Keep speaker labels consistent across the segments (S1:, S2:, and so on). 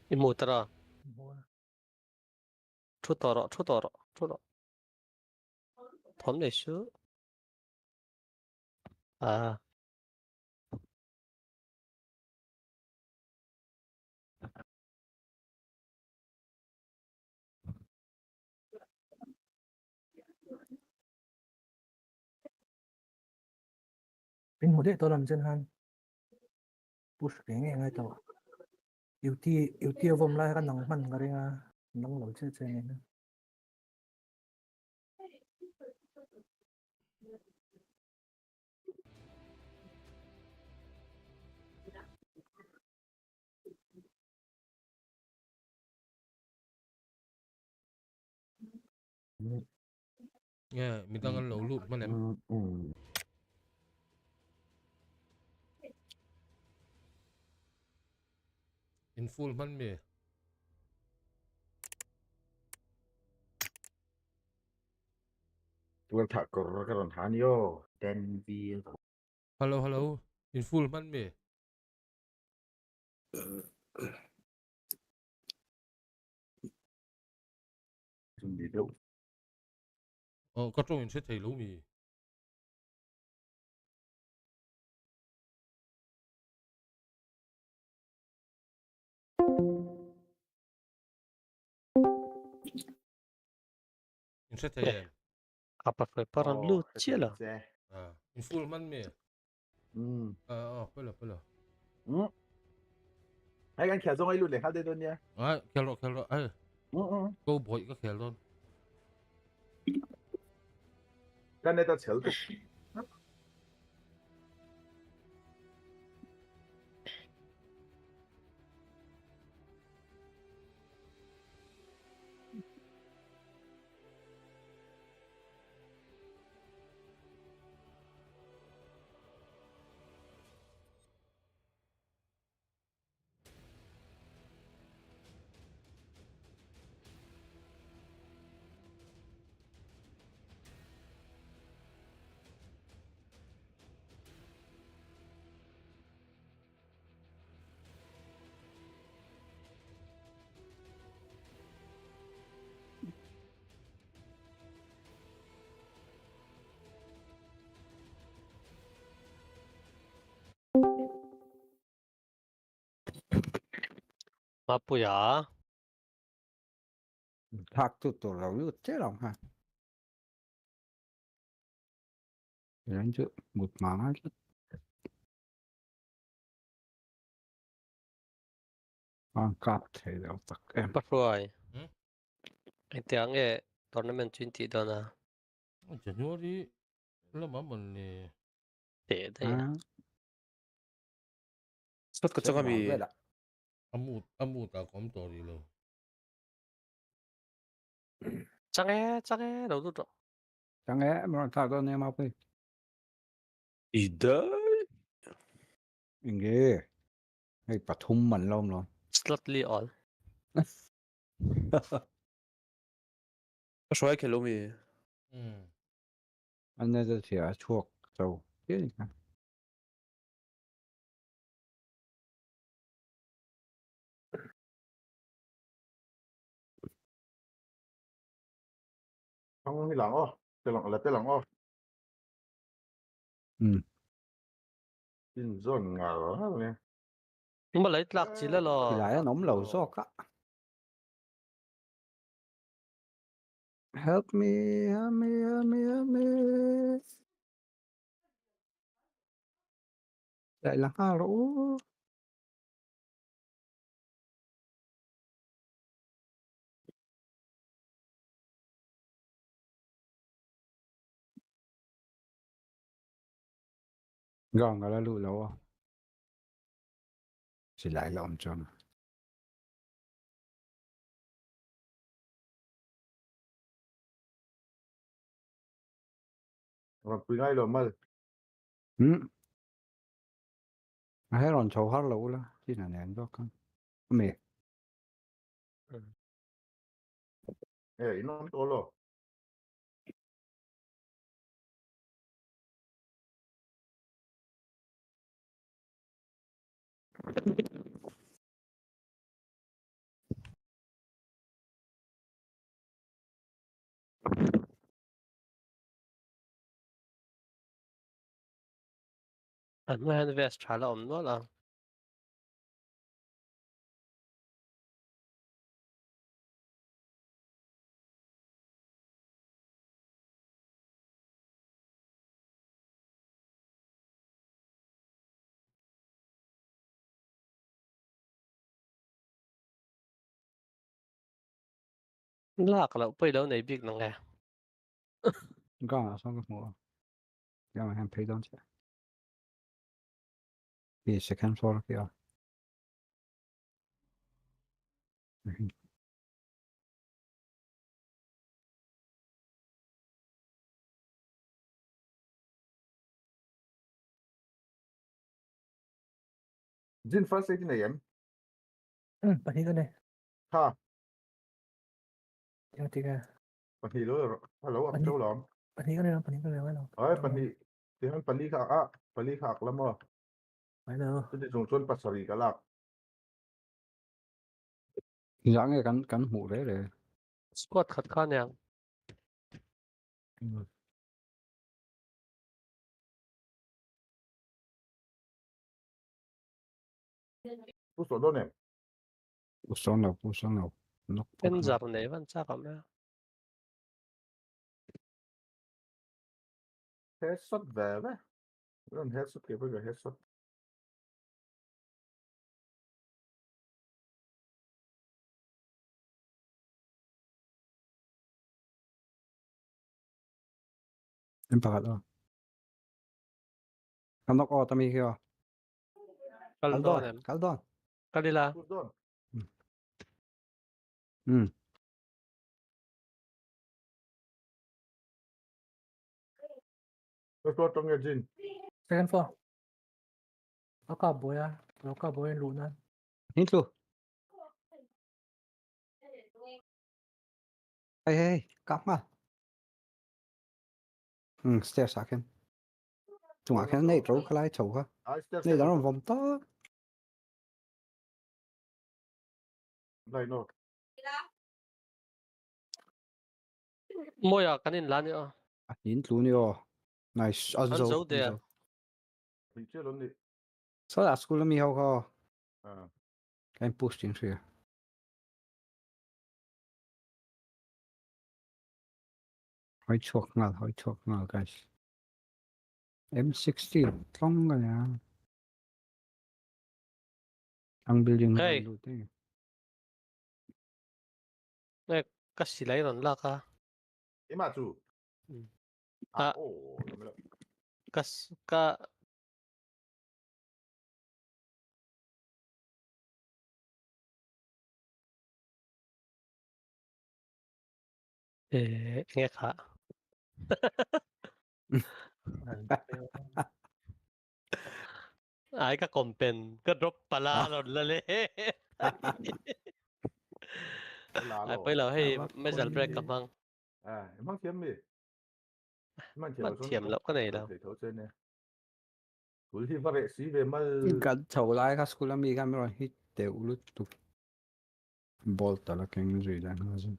S1: Imutera. Chutoro. 범내슈. 아,
S2: Bên một đấy tôi làm chân han push cái nghe ngay tàu yêu tiêu vòng lại cái nòng mình cái nòng lẩu chơi chơi này
S3: nghe mình đang ăn lẩu lụt mà em in full man mì
S4: Tuan tak korang hanyo dan vi
S3: hello in full man mì
S4: chuẩn bị đâu
S3: có trong mình sẽ thấy lẩu mì mình sẽ thấy em
S1: apa foi paran lu chiela.
S3: in full man mì phải rồi
S4: hay kan khéo trong ai luôn để hát đây luôn nha
S3: khéo rồi câu bội có khéo luôn
S4: cái này ta chéo tục
S1: 마뿌야.
S5: Thạc tụt lẩu lụt chết lòng ha. Đến chứ một má cặp thế đâu tắc em.
S1: Apa foi. Itiange tournament 20 dona.
S3: January lama mình nè
S1: Te đây.
S6: Sốt có cho mi
S3: amu ta kom to đi lo
S1: 짱해 너도 또.
S5: Chẳng lẽ mà thạc đâu em học đi.
S6: 이들
S5: Nghe. Hay bà thum mình lông rồi.
S1: Slightly all.
S6: 좋아해 켈로미
S5: Anh ấy sẽ chuộc dầu. Thế gì cả.
S4: không lỏng ô tên lỏng ô tin rồi ngờ nè
S1: 뭐 lấy lạc chỉ là
S5: Thì
S1: lo.
S5: lại nóng lẩu gió cả. Help me, help me, help me, help me. Lại là ha lỗ. Gòn là lụi lỗ. Chỉ lại lộn cho nó.
S4: mà quý ngay rồi mà
S5: Hết lộn chầu hát lỗ là. Chỉ là nén cho con. Mẹ.
S4: nó to rồi
S1: Anh mới hắn vest trả là nó là lạc là bây đâu này biết năng nghe.
S5: Gone xong cái mùa. Gone mà em thấy don't you? Thì second floor kia.
S4: Jin first aid này em.
S2: Bật đi cái này.
S4: Ha.
S2: Tiếng tiếng
S4: Bật thì rồi. Hello,
S2: Bật
S4: anh
S2: đi.
S4: châu lắm.
S2: Bật đi cái này, bật đi cái này cái nào.
S4: Bật thì. Thì hắn bật đi khác á. Bật đi khác lắm mà.
S2: Phải đâu.
S4: Chứ thì dùng chuôn bật sari cả lạc.
S5: Dáng cái cắn mũ đấy để.
S1: Squad khát khan nhang.
S4: Phút số đâu nè.
S5: Push on nào. Nó
S1: Bên giặc này vẫn chắc lắm nha.
S4: Headshot về đấy. Nó headshot kia với cái headshot.
S5: em bắt đó. Cầm nó có tami kia.
S1: Kaldon em.
S5: Caldon.
S1: Kalila.
S4: Phút đó. Phút đó trong nhà Jin.
S2: Second floor. Nó cả bối à. Nó cả bối lùn à.
S5: Hít luôn. Hey, cắm mà. Stairs akin. Chúng akin này trâu cái lại trâu ha. Này đó là vòng to.
S4: Này nó.
S1: Môi à kanin lan nữa.
S5: Nhìn luôn đi. Nice.
S1: Anh giấu đây.
S4: Bị chưa luôn đi.
S5: Sao là school mi hao ho.
S4: À.
S5: Em push tiến xuống. Hỏi chuộc ngալ guys. M60 trong cái nhà. Ang building
S1: Hey.
S5: luôn đấy.
S1: Này cái gì lấy rồi lạc à.
S4: Em à chú.
S1: À.
S4: Ồ.
S1: Cái nghe khá. Ai ka kompen ka drop pala ron lale. Ai bây giờ hay mấy giờ break cầm hăng.
S4: À, em mắc thiếm đi. Mang
S1: Mà
S4: chiều xuống
S1: thiểm lắm cái này đâu.
S4: thể thấu trên này. Cúi thì phát vệ sĩ về mà
S5: Cái chầu lại cái school mi cái rồi hít đều luôn tụ. Bolt là cái gì đó nó gì.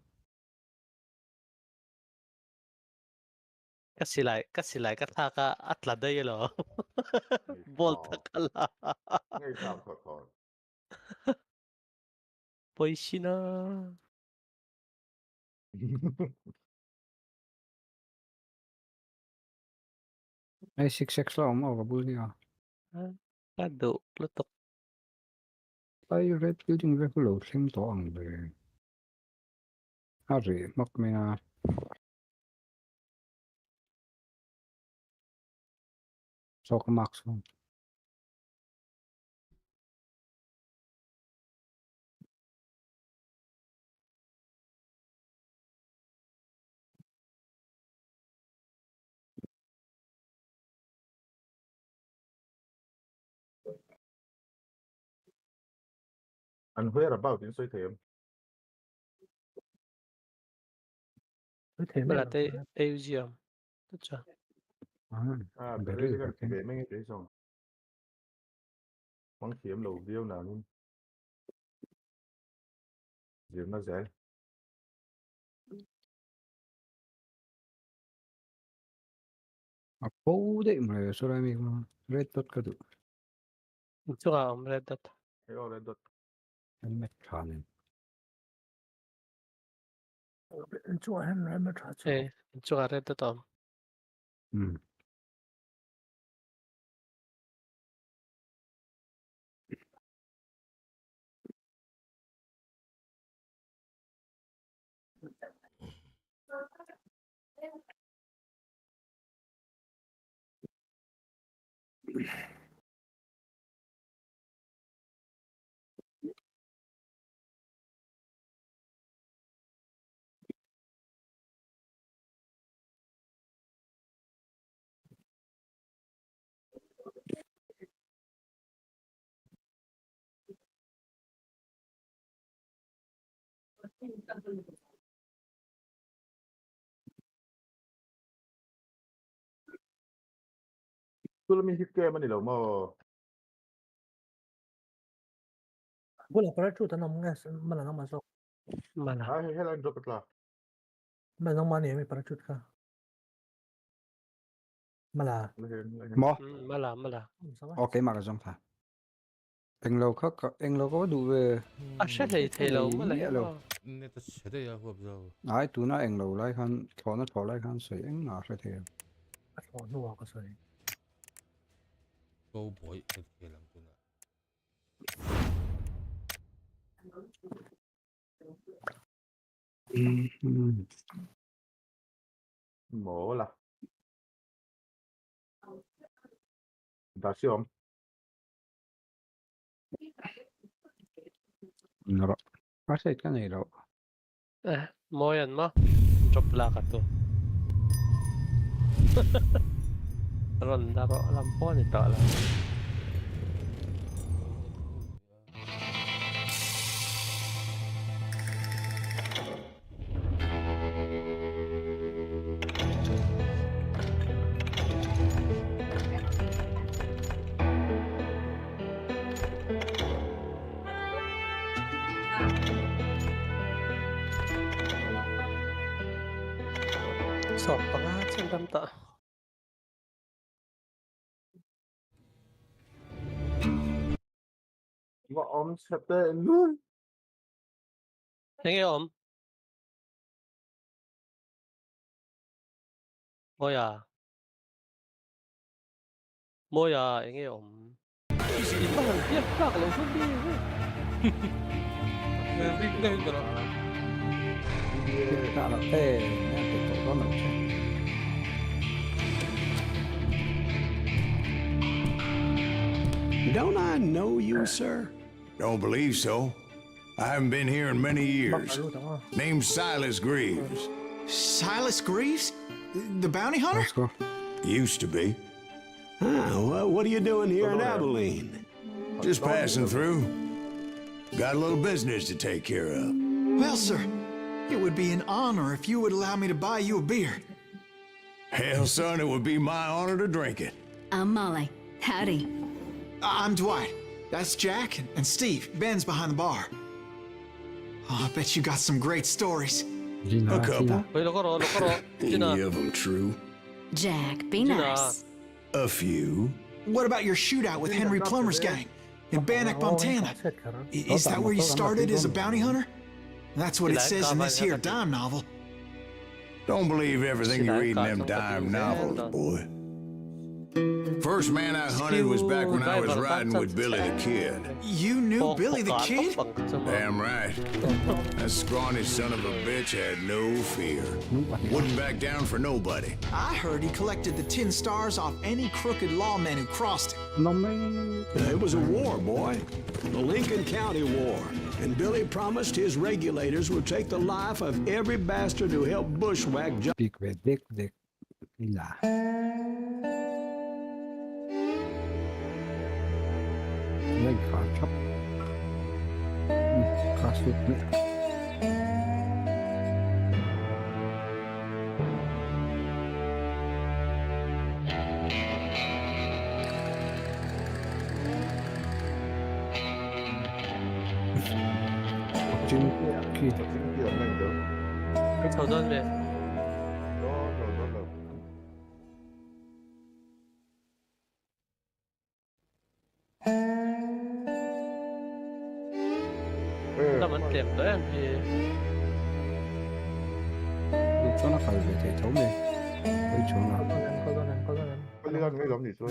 S1: Cái xì lại cái thà cái ắt là đây rồi. Volta cái là.
S4: ngay sao thật thôi.
S1: Bôi xin à.
S5: Ai 6x là ông ở bul nha.
S1: Cái độ lúc tục.
S5: Ai red building về cái lỗ xem to ang về. Hari mắc mình à. So cái max không.
S4: Anh Huế là bao tiền xoay thiểm.
S2: Thế
S1: Bây là tê AUG không? Tất chưa?
S4: À,
S5: Về
S4: bể
S5: đây
S4: cái
S5: cái.
S4: bể mấy cái đấy xong. Món thiểm đầu tiêu nào luôn. Diệm nó dễ.
S5: phố đấy mà số đây mình red dot cái đủ
S1: 이쪽아 red dot.
S4: 이거 레드.
S5: em mệt khàn
S2: 왼쪽은 헬멧 하죠.
S1: 예, 이쪽아 red dot.
S5: ừ.
S4: 그러면 쉽게만이라 뭐.
S2: Wala para chuta na mga malanang masok.
S1: 말아.
S4: 아, 해랑 좋겠다.
S2: Malanang mani may para chuta ka. Mala.
S5: Mo
S1: 말아.
S5: ok mà cái dòng thả anh lâu có đủ về
S1: 아, 쉘레이 테일러 말아.
S5: lâu
S3: 내가 세대야 그거
S5: ai tụi nó anh lâu lại khăn thọ nó thọ lại khăn sấy anh nào sẽ thế
S2: Oh, nuwa ka sorry.
S3: 또 보이 어떻게 랑구나
S4: Mổ là. 다시 엄.
S5: nó nó sẽ cái này đâu
S1: Mo yan mo. Drop ka to. Ron daro alam po nito alam. Sop pa nga sandam ta.
S4: 이거 엄청 눈.
S1: Hingi om. 뭐야? 뭐야? hingi om. 이빨은 삐약 lang hindi.
S3: 링다 힘들어
S5: cả là tê nè cái tổ đó nữa chứ
S7: Don't I know you, sir?
S8: Don't believe so. I haven't been here in many years.
S2: Bakaluta ka.
S8: Name's Silas Greaves.
S7: Silas Greaves? The bounty hunter?
S5: let's go
S8: Used to be.
S7: Well, what are you doing here in Abilene?
S8: Just passing through. Got a little business to take care of.
S7: Well, sir, it would be an honor if you would allow me to buy you a beer.
S8: Hell, son, it would be my honor to drink it.
S9: I'm Molly. Howdy.
S7: I'm Dwight. That's Jack and Steve. Ben's behind the bar. Oh, I bet you got some great stories.
S8: A couple.
S1: Uy, lokoro.
S8: Any of them true?
S9: Jack, be
S1: Gina.
S9: nice.
S8: A few.
S7: What about your shootout with Henry Plummer's gang in Bannock, Montana?
S2: Set ka rin.
S7: Is that where you started as a bounty hunter? That's what it says in this here dime novel.
S8: Don't believe everything you read in them dime novels, boy. First man I hunted was back when I was riding with Billy the Kid.
S7: You knew Billy the Kid?
S8: Damn right. That scrawny son of a bitch had no fear. Wouldn't back down for nobody.
S7: I heard he collected the 10 stars off any crooked lawmen who crossed him.
S5: nó mới
S10: It was a war, boy. The Lincoln County War. And Billy promised his regulators would take the life of every bastard who helped bushwhack John.
S5: việc về điếc đi là lên khá thấp khá sụt nữa trên khi
S4: 신기한 거.
S1: 그 저전 왜?
S4: 너.
S1: มันเจ็บด้วยพี่
S5: ดูช่วงนั้นเขาเลยเท่าไหร่ไปช่วงนั้น
S4: Palihan may lam dito.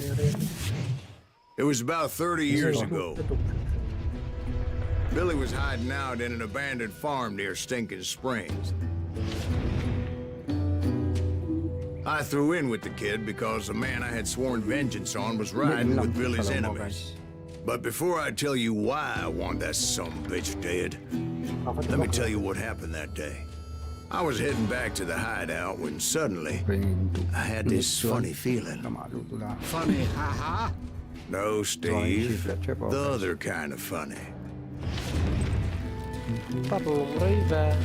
S8: It was about 30 years ago. Billy was hiding out in an abandoned farm near Stinking Springs. I threw in with the kid because the man I had sworn vengeance on was riding with Billy's enemies. But before I tell you why I want that sumbitch dead, let me tell you what happened that day. I was heading back to the hideout when suddenly I had this funny feeling.
S10: Funny, haha.
S8: No, Steve. The other kind of funny.
S1: ตัดลงเลยแบบ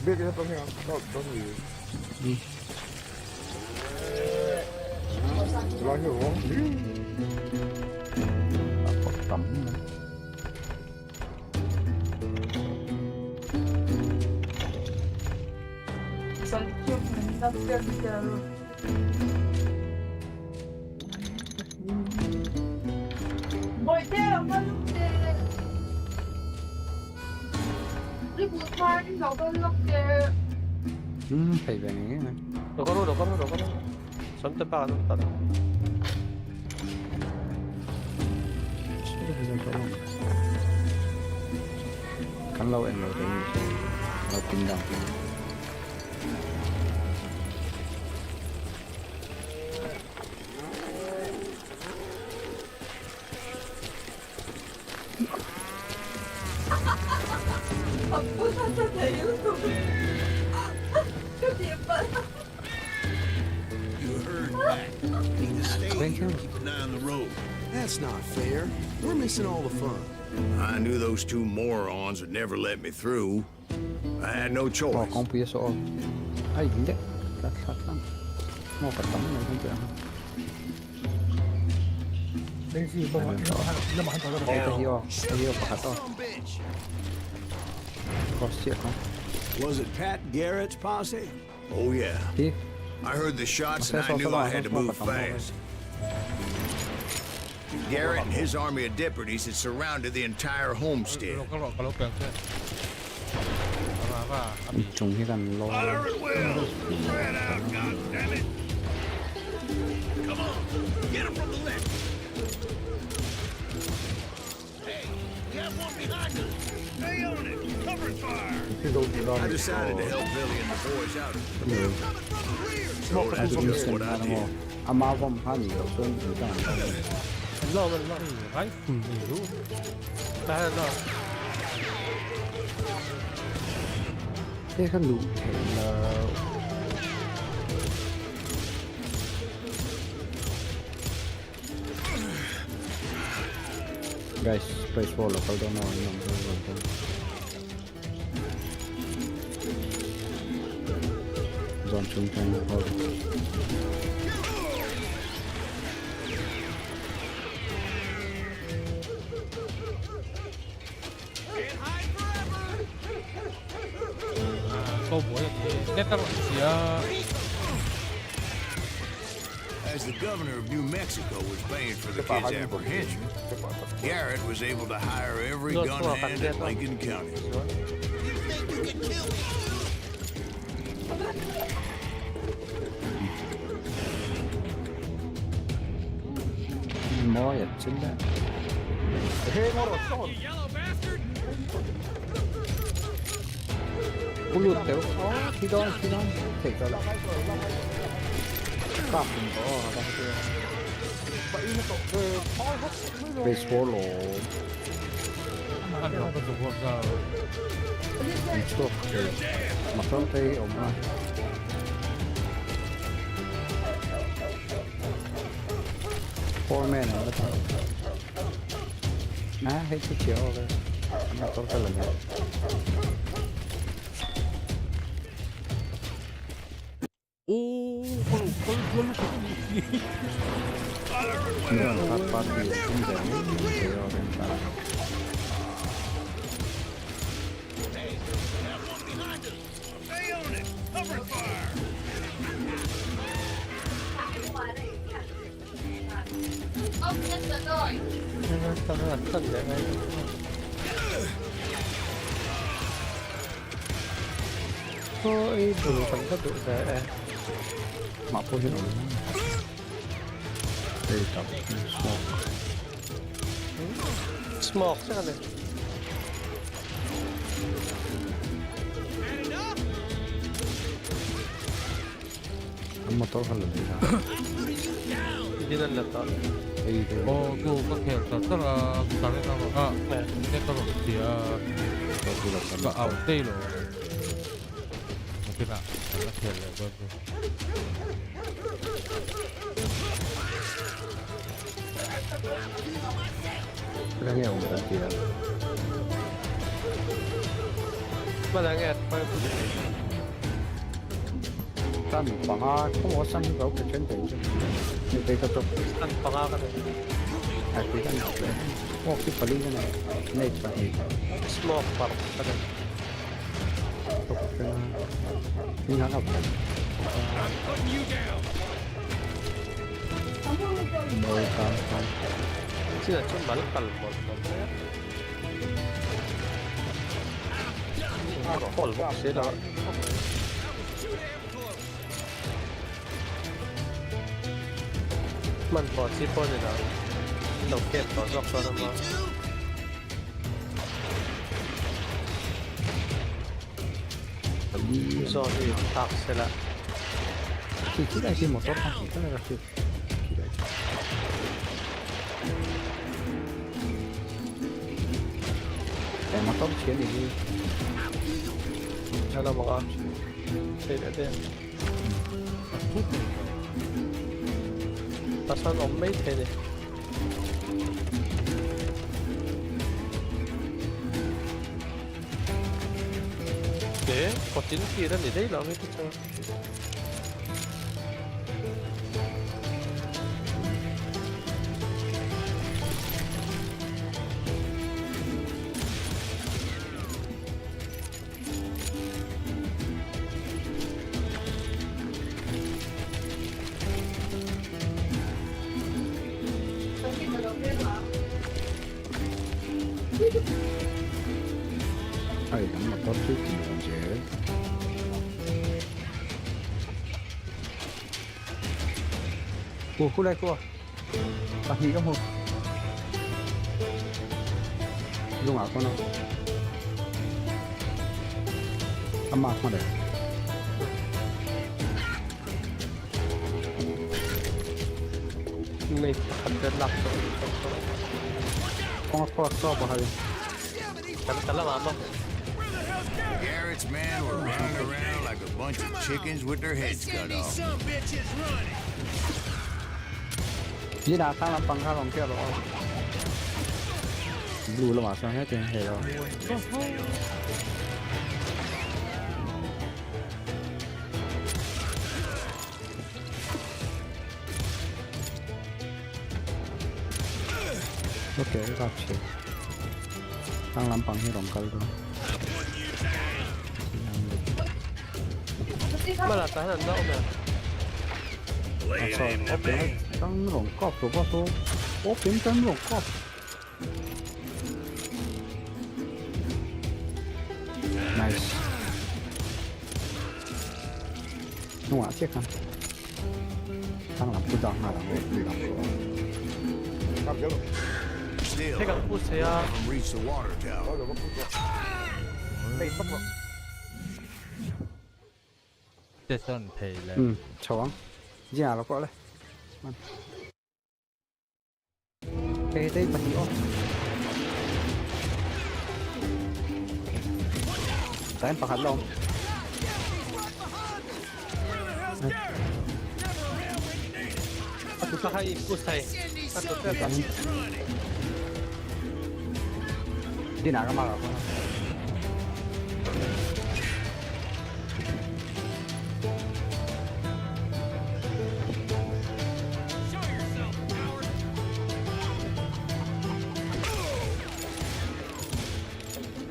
S4: Big na pang yan. Don't leave. Wala niyo, oh.
S5: Tắm thầy về này nè.
S1: Đâu có đâu. Sống tới ba nó tận.
S5: Kan lâu em lâu thì lâu kinh đồng.
S10: That's not fair. We're missing all the fun.
S8: I knew those two morons would never let me through. I had no
S5: Bỏ
S8: choice.
S5: con phía số. Ai gì đấy? Cắt lắm. Mau cắt tấm này không được.
S2: Đây gì mà hắn tới rồi.
S5: Tay hiyo cắt to. Có chuyện không?
S10: Was it Pat Garrett's posse?
S8: Oh, yeah.
S5: Đi.
S8: I heard the shots and I knew I had to move fast. Garrett and his army of deputies had surrounded the entire homestead.
S3: ก็ลบแปลงเพื่อนมาว่า
S5: Trùng cái gần lo.
S8: I decided to help Billy and the boys out.
S5: Ai cũng xem ra nó. Ama vom han nhiều hơn chúng ta.
S1: รอมัน
S3: ไอ้ไม่รู้
S1: ได้รอ
S5: Thế khăn đủ là guys, press for local don't know number. Zone chung kang hold.
S8: As the governor of New Mexico was paying for the kid's apprehension, Garrett was able to hire every gun hand in Lincoln County.
S5: More at chinda. Ulut teo. Khi đó thể ra là cặp có đang chơi baseball lỗ
S3: อันนี้ก็ถูกว่า
S5: chuột mà có cái ống này foreman ở đó ná hết cái chiếu rồi nó có cái lần này Ngon phát phát nhiều không dễ để cho đến ta.
S1: Ôi, đủ phần cấp độ rẻ.
S5: Mà cô hiến ổn. Đây tập smoke.
S1: Smoke chắc này.
S5: Ang motor ka lang nila.
S1: Hindi na lato.
S5: Ay,
S3: 그 그렇게 따라 다르다가 내가로 뒤야 그 아웃데이로 그나 이렇게 해가지고
S5: kaya nga ang kaya.
S1: Malangit.
S5: Tan banga ko mo sang daw ka chen din. Ni tay ka to.
S1: Saan pa nga ka na?
S5: Ay ka na. Oh, ki pali na. Nay pa ay.
S1: Smoke park pa na.
S5: To ka. Ni nga ka. Boy ka.
S1: Sila 좀 malakal mo. Call mo sila. Man po, sipo nila. Loket po, doktor naman. So, i-tax sila.
S5: Kira si motor ka. Kira ka si. Kaya motor siya ni.
S1: Ano mga sila din. Pasan omate hele. 네, 버티는 길은 이래 나오면 그쵸.
S5: Ay, ang motor siya kinonjer. Khu này khu à? Bạn nghĩ không? Dùng ảo con nào? Âm mạc mà để.
S1: May pagkakalap to.
S5: Con có so vào hay.
S1: Kala mama.
S8: Garrett's men were running around like a bunch of chickens with their heads cut off.
S5: Dĩ đã tăng làm bằng hai vòng kia rồi. Blue là mà sao hết trên hè rồi. Ok, gặp chị. Tăng làm bằng hai vòng kia rồi.
S1: Malatahan na una.
S5: Tăng rộng cọp rồi bao số. Ố kiếm tăng rộng cọp. Nice. Đúng ạ, chết không? Tăng làm cứ đọc mà là người bị đọc rồi.
S8: Still,
S1: Take a push ya.
S8: from reach the water tower.
S3: 스테이션 페이래
S5: 좋아. 이제 알아 꺼래. Đây đây bật nhũ. Tại em hạt lông.
S1: Aku saka i-push tayo. Ano ka?
S5: Đi nào cái mà rồi.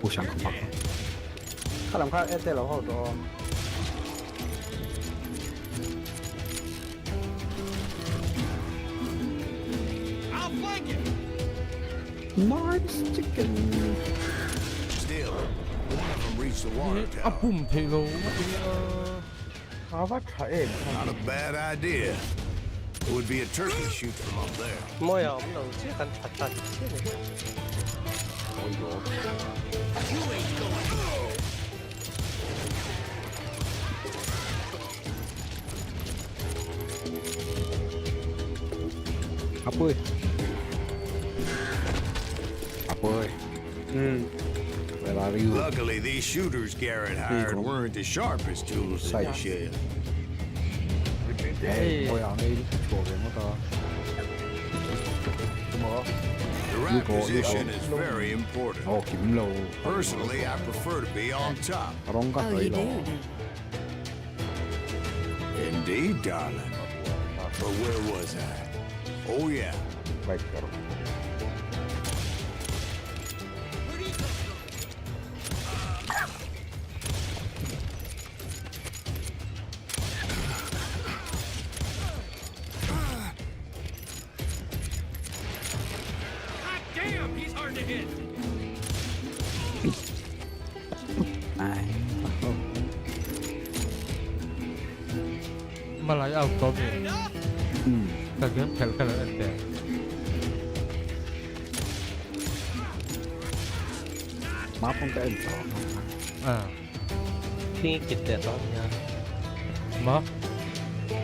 S5: Ủa chẳng không bắt. Các làm khác ST là hậu đó. Nice chicken.
S8: Still, one of them reached the water
S3: 아
S8: tower.
S3: 뿜 테일로
S8: Not a bad idea. It would be a turkey shoot from up there.
S1: 뭐야 없나 우지? 약간 갖다 치네.
S5: Ấp ơi. Ấp ơi. Where are you?
S8: Luckily, these shooters Garrett hired weren't the sharpest tools in the shed.
S5: Ê, ngồi ở đây chỗ về mất rồi.
S8: The right position is very important.
S5: Ồ, kiếm lầu.
S8: Personally, I prefer to be on top.
S5: Rong cắt
S9: Oh,
S5: tới
S9: you
S5: lò.
S9: do.
S8: Indeed, darling. But where was I? Oh, yeah.
S5: Bạch cả rồi. Ai?
S3: 말라이 아웃 더미 가끔 헬헬한데
S5: Map không cái ẩn rõ.
S3: 아
S1: 핑이 kitlet đó nha.
S3: 뭐?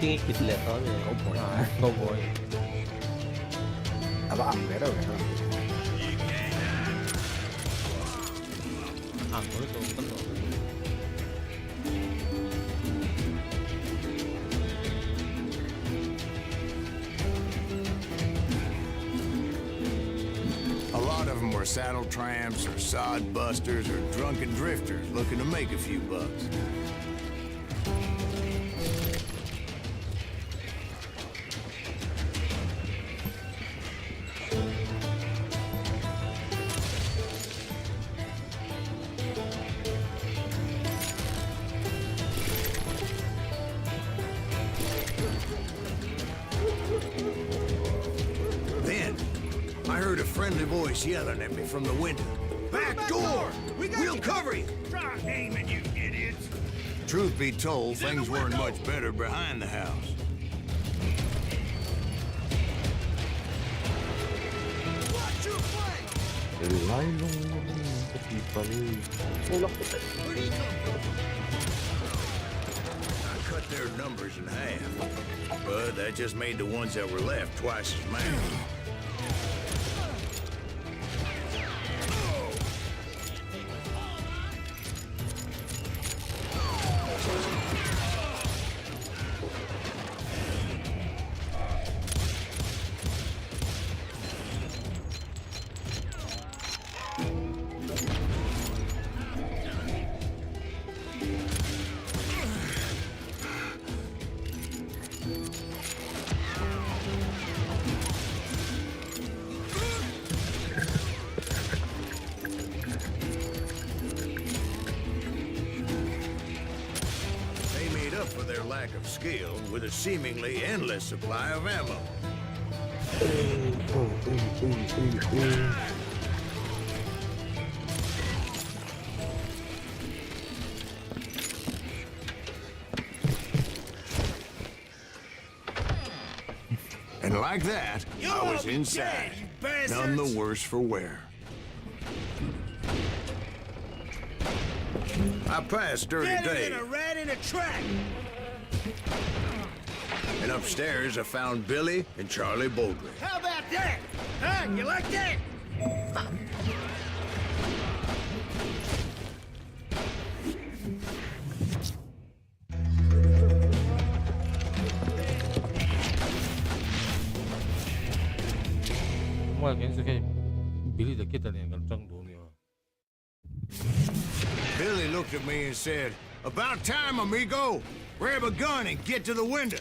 S1: 핑이 kitlet đó nha.
S5: Có bồi.
S3: 아 너 뭐야?
S5: À, bà ăn cái đâu vậy?
S3: 안 그래도 끝나.
S8: A lot of them were saddle tramps or sod busters or drunken drifters looking to make a few bucks. Then, I heard a friendly voice yelling at me from the window. Back door! We'll cover you! Try aiming, you idiots! Truth be told, things weren't much better behind the house. Watch your flank! I cut their numbers in half, but that just made the ones that were left twice as many. They made up for their lack of skill with a seemingly endless supply of ammo. And like that, I was inside, none the worse for wear. I passed Dirty Dave. And upstairs, I found Billy and Charlie Baldwin.
S11: How about that? Huh? You like that?
S3: 뭐야 괜찮게 빌리도 끼다니는 건 정도네요.
S8: Billy looked at me and said, "About time, amigo. Grab a gun and get to the window."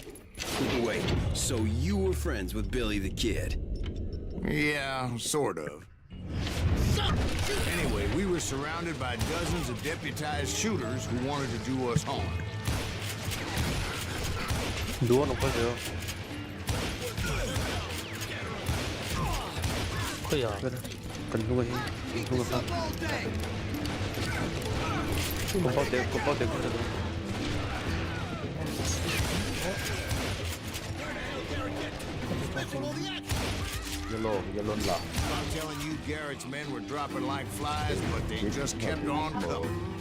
S11: Wait, so you were friends with Billy the Kid?
S8: Yeah, sort of. Anyway, we were surrounded by dozens of deputized shooters who wanted to do us harm.
S6: 누워놓고요.
S1: 그야.
S6: Cần không ấy, không sao. Có bao tiền cũng được.
S4: Yellow là.
S8: I'm telling you, Garrett's men were dropping like flies, but they just kept on coming.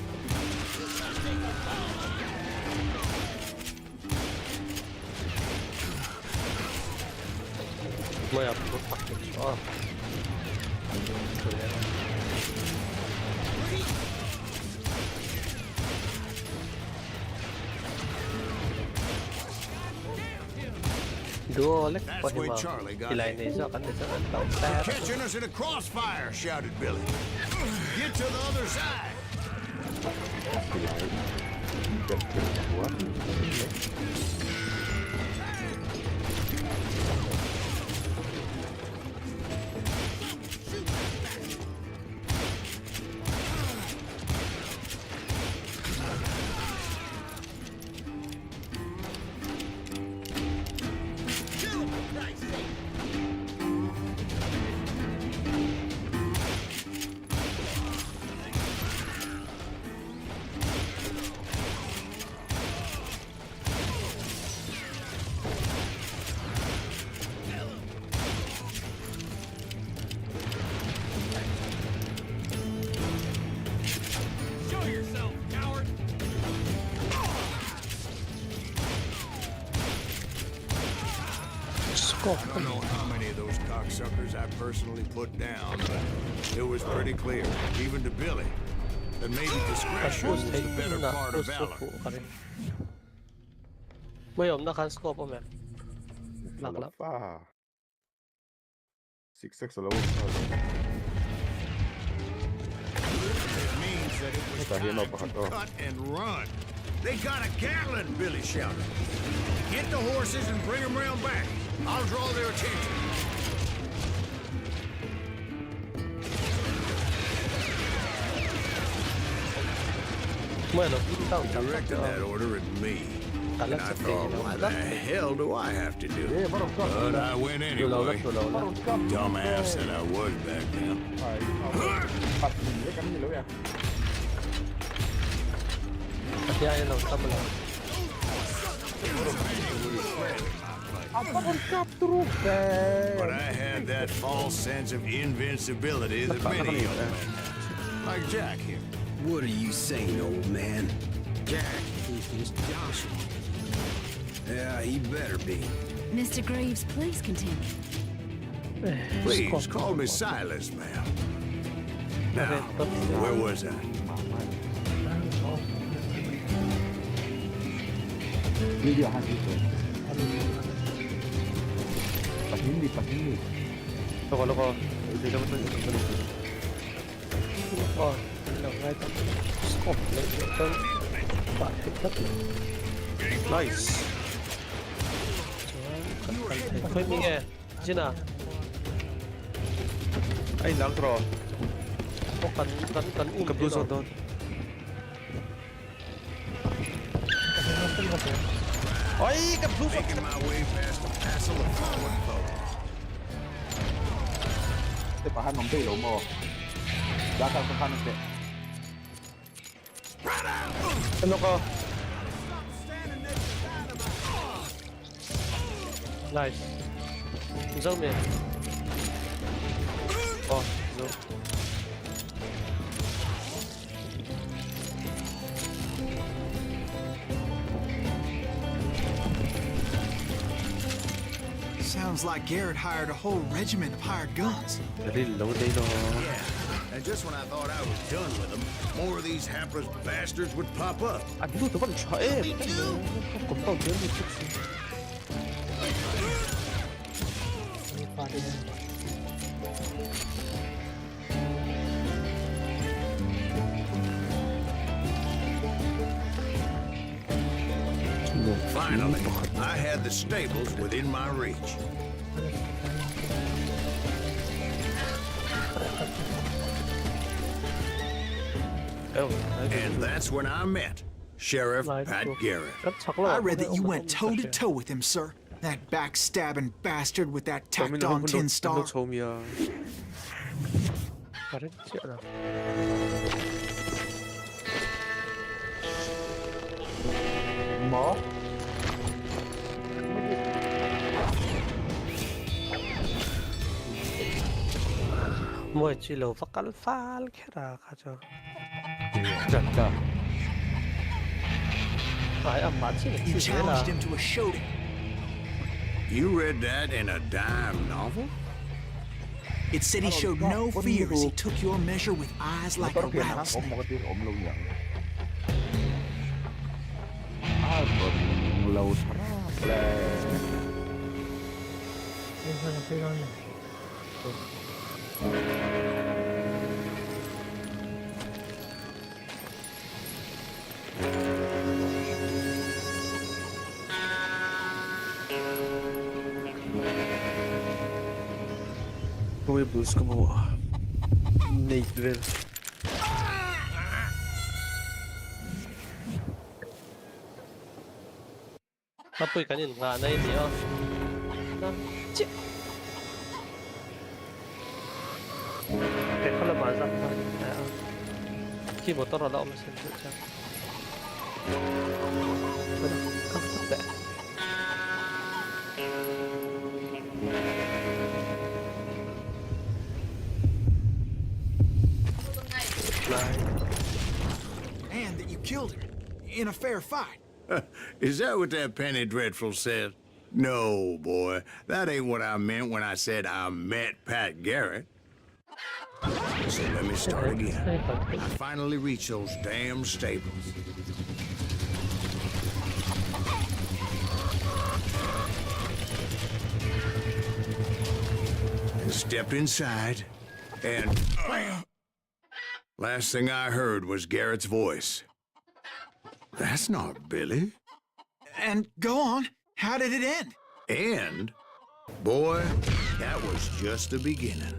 S1: 뭐야? 아. Đua lách
S8: That's
S1: qua
S8: where
S1: mà
S8: Charlie got
S1: thì lại
S8: hit.
S1: này sao cảnh này sao tao ta
S8: Catching us in a crossfire, shouted Billy. Get to the other side. I don't know how many of those cocksuckers I personally put down, but it was pretty clear, even to Billy, that maybe discretion was the better part of valor.
S1: Mới ôm nó khăn scope không em? Lắc lắm.
S4: Pha. Six solo.
S8: It means that it was time to cut and run. They got a Gatling, Billy shouted. Get the horses and bring them round back. I'll draw their attention.
S1: Mới nó
S8: Directing that order at me. And I thought, why the hell do I have to do it? But I went anyway. Dumbass that I was back then. But I had that false sense of invincibility that many young men have. Like Jack here.
S11: What are you saying, old man?
S8: Jack, he's Joshua.
S11: Yeah, he better be.
S9: Mr. Greaves, please continue.
S8: Please call me Silas, ma'am. Now, where was I?
S2: Video Pahinli.
S6: Loko. Hindi naman
S1: Oh, ngay tập scope lên tới bạn thích thất. Nice. Thôi mình nghe, chứ nào?
S6: Ay, lang tro.
S1: Có cần
S6: Cầm đua rồi thôi. Ôi, cầm đua rồi.
S8: Making my way past the passel of fallen foes.
S4: Tepahan mampi lo mo. Bakal ke kanan deh.
S6: Ano ka?
S1: Nice. Zoom in. Oh, zoom.
S7: Sounds like Garrett hired a whole regiment of hired guns.
S6: Reload dito.
S8: Yeah, and just when I thought I was done with them, more of these hapless bastards would pop up.
S6: Ano ito ba siya eh?
S8: Me too.
S6: Compound yan dito.
S8: Finally, I had the stables within my reach. And that's when I met Sheriff Pat Garrett.
S7: I read that you went toe-to-toe with him, sir. That backstabbing bastard with that tacked-on tin star.
S1: Parin siya na.
S4: Mo?
S1: Mua chilo fakal fal kera kacho.
S3: Ganda.
S1: Ay, ang match
S7: You
S1: ni
S7: challenged him to a showdown.
S8: You read that in a dime novel?
S7: It said he showed no fear as he took your measure with eyes like a rattlesnake.
S4: ปกติอมลงอย่างผมเราทราบแล้ว
S6: Gue boost ko mo. Nate drill.
S1: Mapoy kanin nga na yun yun. Chik! Kaya lamazak na. Kimotor wala umasin doon siya. Wala, kakapte.
S7: And that you killed him in a fair fight.
S8: Is that what that Penny Dreadful said? No, boy. That ain't what I meant when I said I met Pat Garrett. So let me start again. I finally reached those damn stables. And stepped inside, and last thing I heard was Garrett's voice. That's not Billy.
S7: And go on. How did it end?
S8: And, boy, that was just the beginning.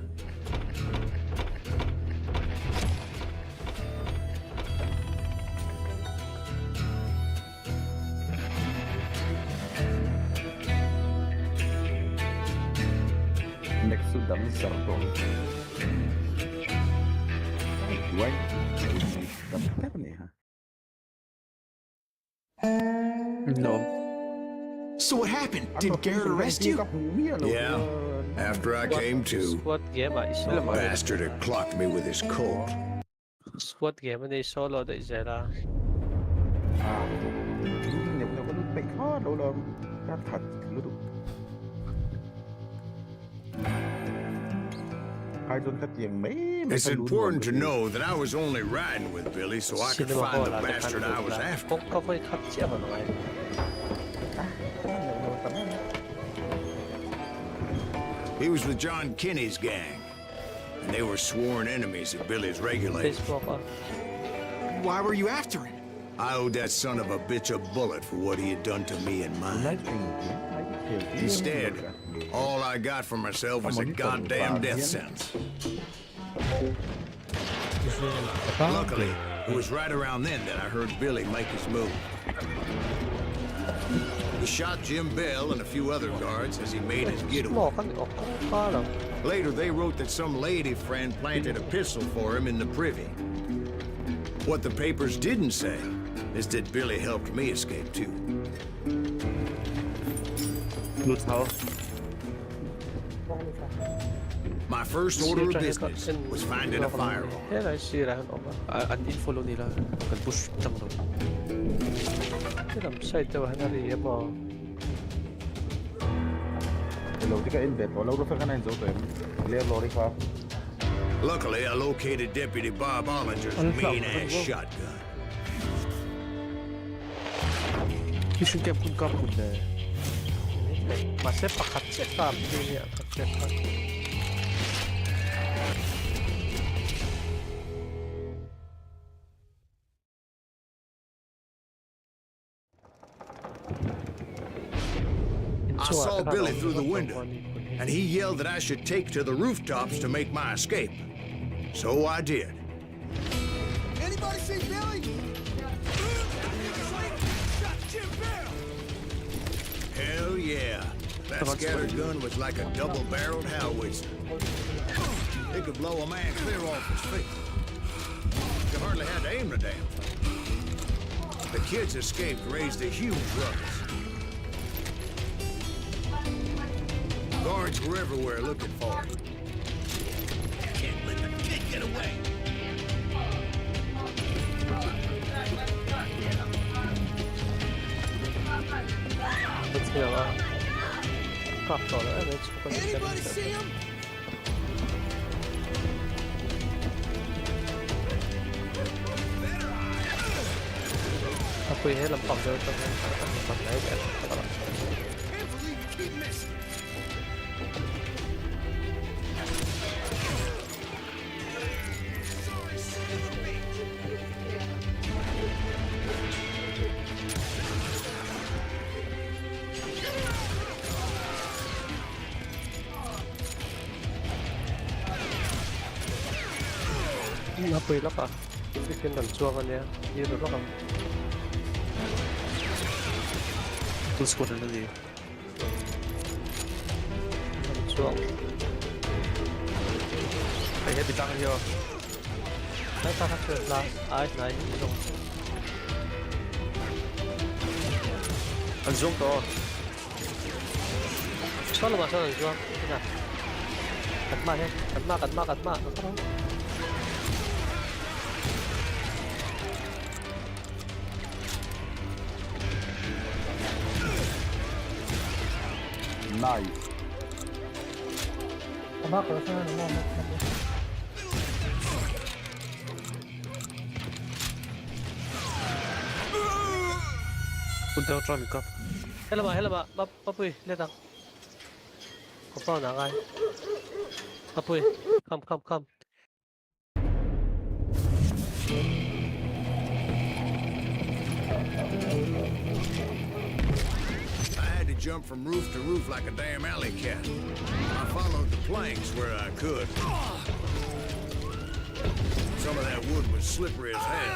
S4: Next to them circle. Wait, that's me, huh?
S6: No.
S7: So what happened? Did Garrett arrest you?
S8: Yeah, after I came to,
S1: Squad game ay solo.
S8: bastard had clocked me with his Colt.
S1: Squad game ay solo da izera.
S4: Nhập nó có lúc bị khó đâu là ra thật lúc hai đôi cắt tiền mấy
S8: It's important to know that I was only riding with Billy so I could find the bastard I was after.
S1: Kung ka ko'y cut siya ba naman?
S8: He was with John Kinney's gang, and they were sworn enemies of Billy's regulators.
S1: Facebook on.
S7: Why were you after him?
S8: I owed that son of a bitch a bullet for what he had done to me and mine. Instead, all I got for myself was a goddamn death sentence. Luckily, it was right around then that I heard Billy make his move. He shot Jim Bell and a few other guards as he made his getaway. Later, they wrote that some lady friend planted a pistol for him in the privy. What the papers didn't say is that Billy helped me escape too. My first order of business was finding a firearm.
S1: Yan ay sirahan o ba?
S6: Unfollow nila. Nag-push lang ron.
S1: Yan ang side daw na riya mo.
S4: Hello, tika invent. Wala ko ka na yung zote. Clear lorry ka.
S8: Luckily, I located Deputy Bob Ollinger's mean-ass shotgun.
S6: Mission cap kung kapun na.
S1: Masih pakat check up ini ya, check up.
S8: I saw Billy through the window, and he yelled that I should take to the rooftops to make my escape. So I did.
S7: Anybody see Billy?
S8: Hell yeah. That scatter gun was like a double-barreled howitzer. He could blow a man clear off his feet. You hardly had to aim the damn thing. The kids escaped raised a huge ruckus. Guards were everywhere looking for him. Can't let the kid get away.
S1: Let's go. Kaptor,
S11: Anybody see him?
S1: Apoy hết làm phòng cho trong phần đấy để các bạn.
S11: Can't believe you keep missing.
S1: Apoy lắm à? Cái phiên đàn chuông anh em, như được không?
S6: Full squad na di.
S1: Đàn chuông.
S6: Ay, heavy tank here.
S1: Đấy ta phát triển là ai này dùng.
S6: Ang zoom to.
S1: Sao là đàn chuông? Thế nào? Cắn ma hết, cắn ma. Nó không?
S2: Nice. Bác có sao nó ngon không?
S6: Punta ko try cup.
S1: Hello ba, Apoy, letang. Có bao nào ai? Apoy, come.
S8: I had to jump from roof to roof like a damn alley cat. I followed the planks where I could. Some of that wood was slippery as hell.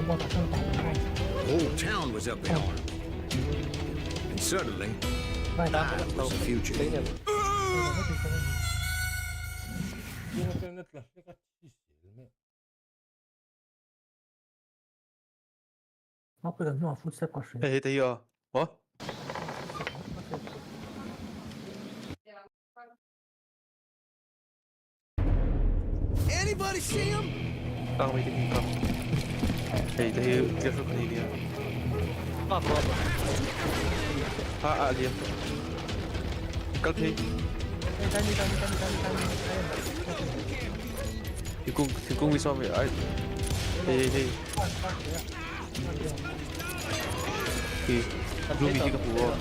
S8: The whole town was up in arms. And suddenly, I was the future.
S2: Nó bây giờ nó phút xếp có sự.
S6: Hey, hit here. What?
S11: Anybody see him?
S6: Tang may tingin ka. Hey, dahil careful kanina. Alia. Kalpi. Kung vi sa mig. Hey. Okay. Rumi di ka po.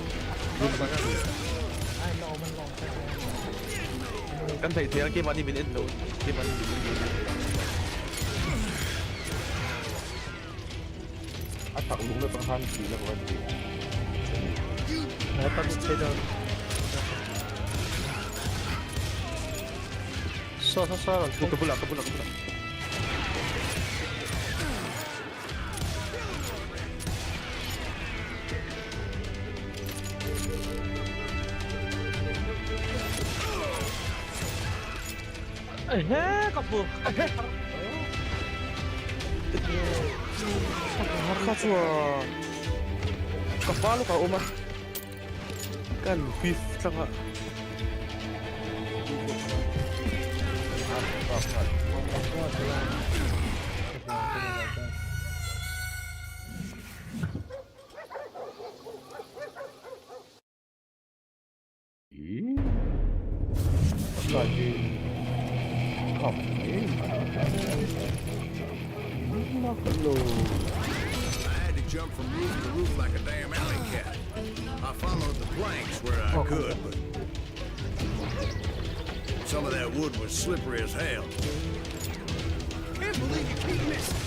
S6: Kan thầy thấy cái money min in load. Cái money min in.
S4: Thằng đúng là con Han chỉ là một cái
S1: Đấy, tao bị chết rồi. Sao là chuông.
S6: Kabula.
S1: Kabur.
S6: Kaswa. Kapalo ka uma. Kan beef saka.
S8: I had to jump from roof to roof like a damn alley cat. I followed the planks where I could, but some of that wood was slippery as hell.
S11: Can't believe you keep missing.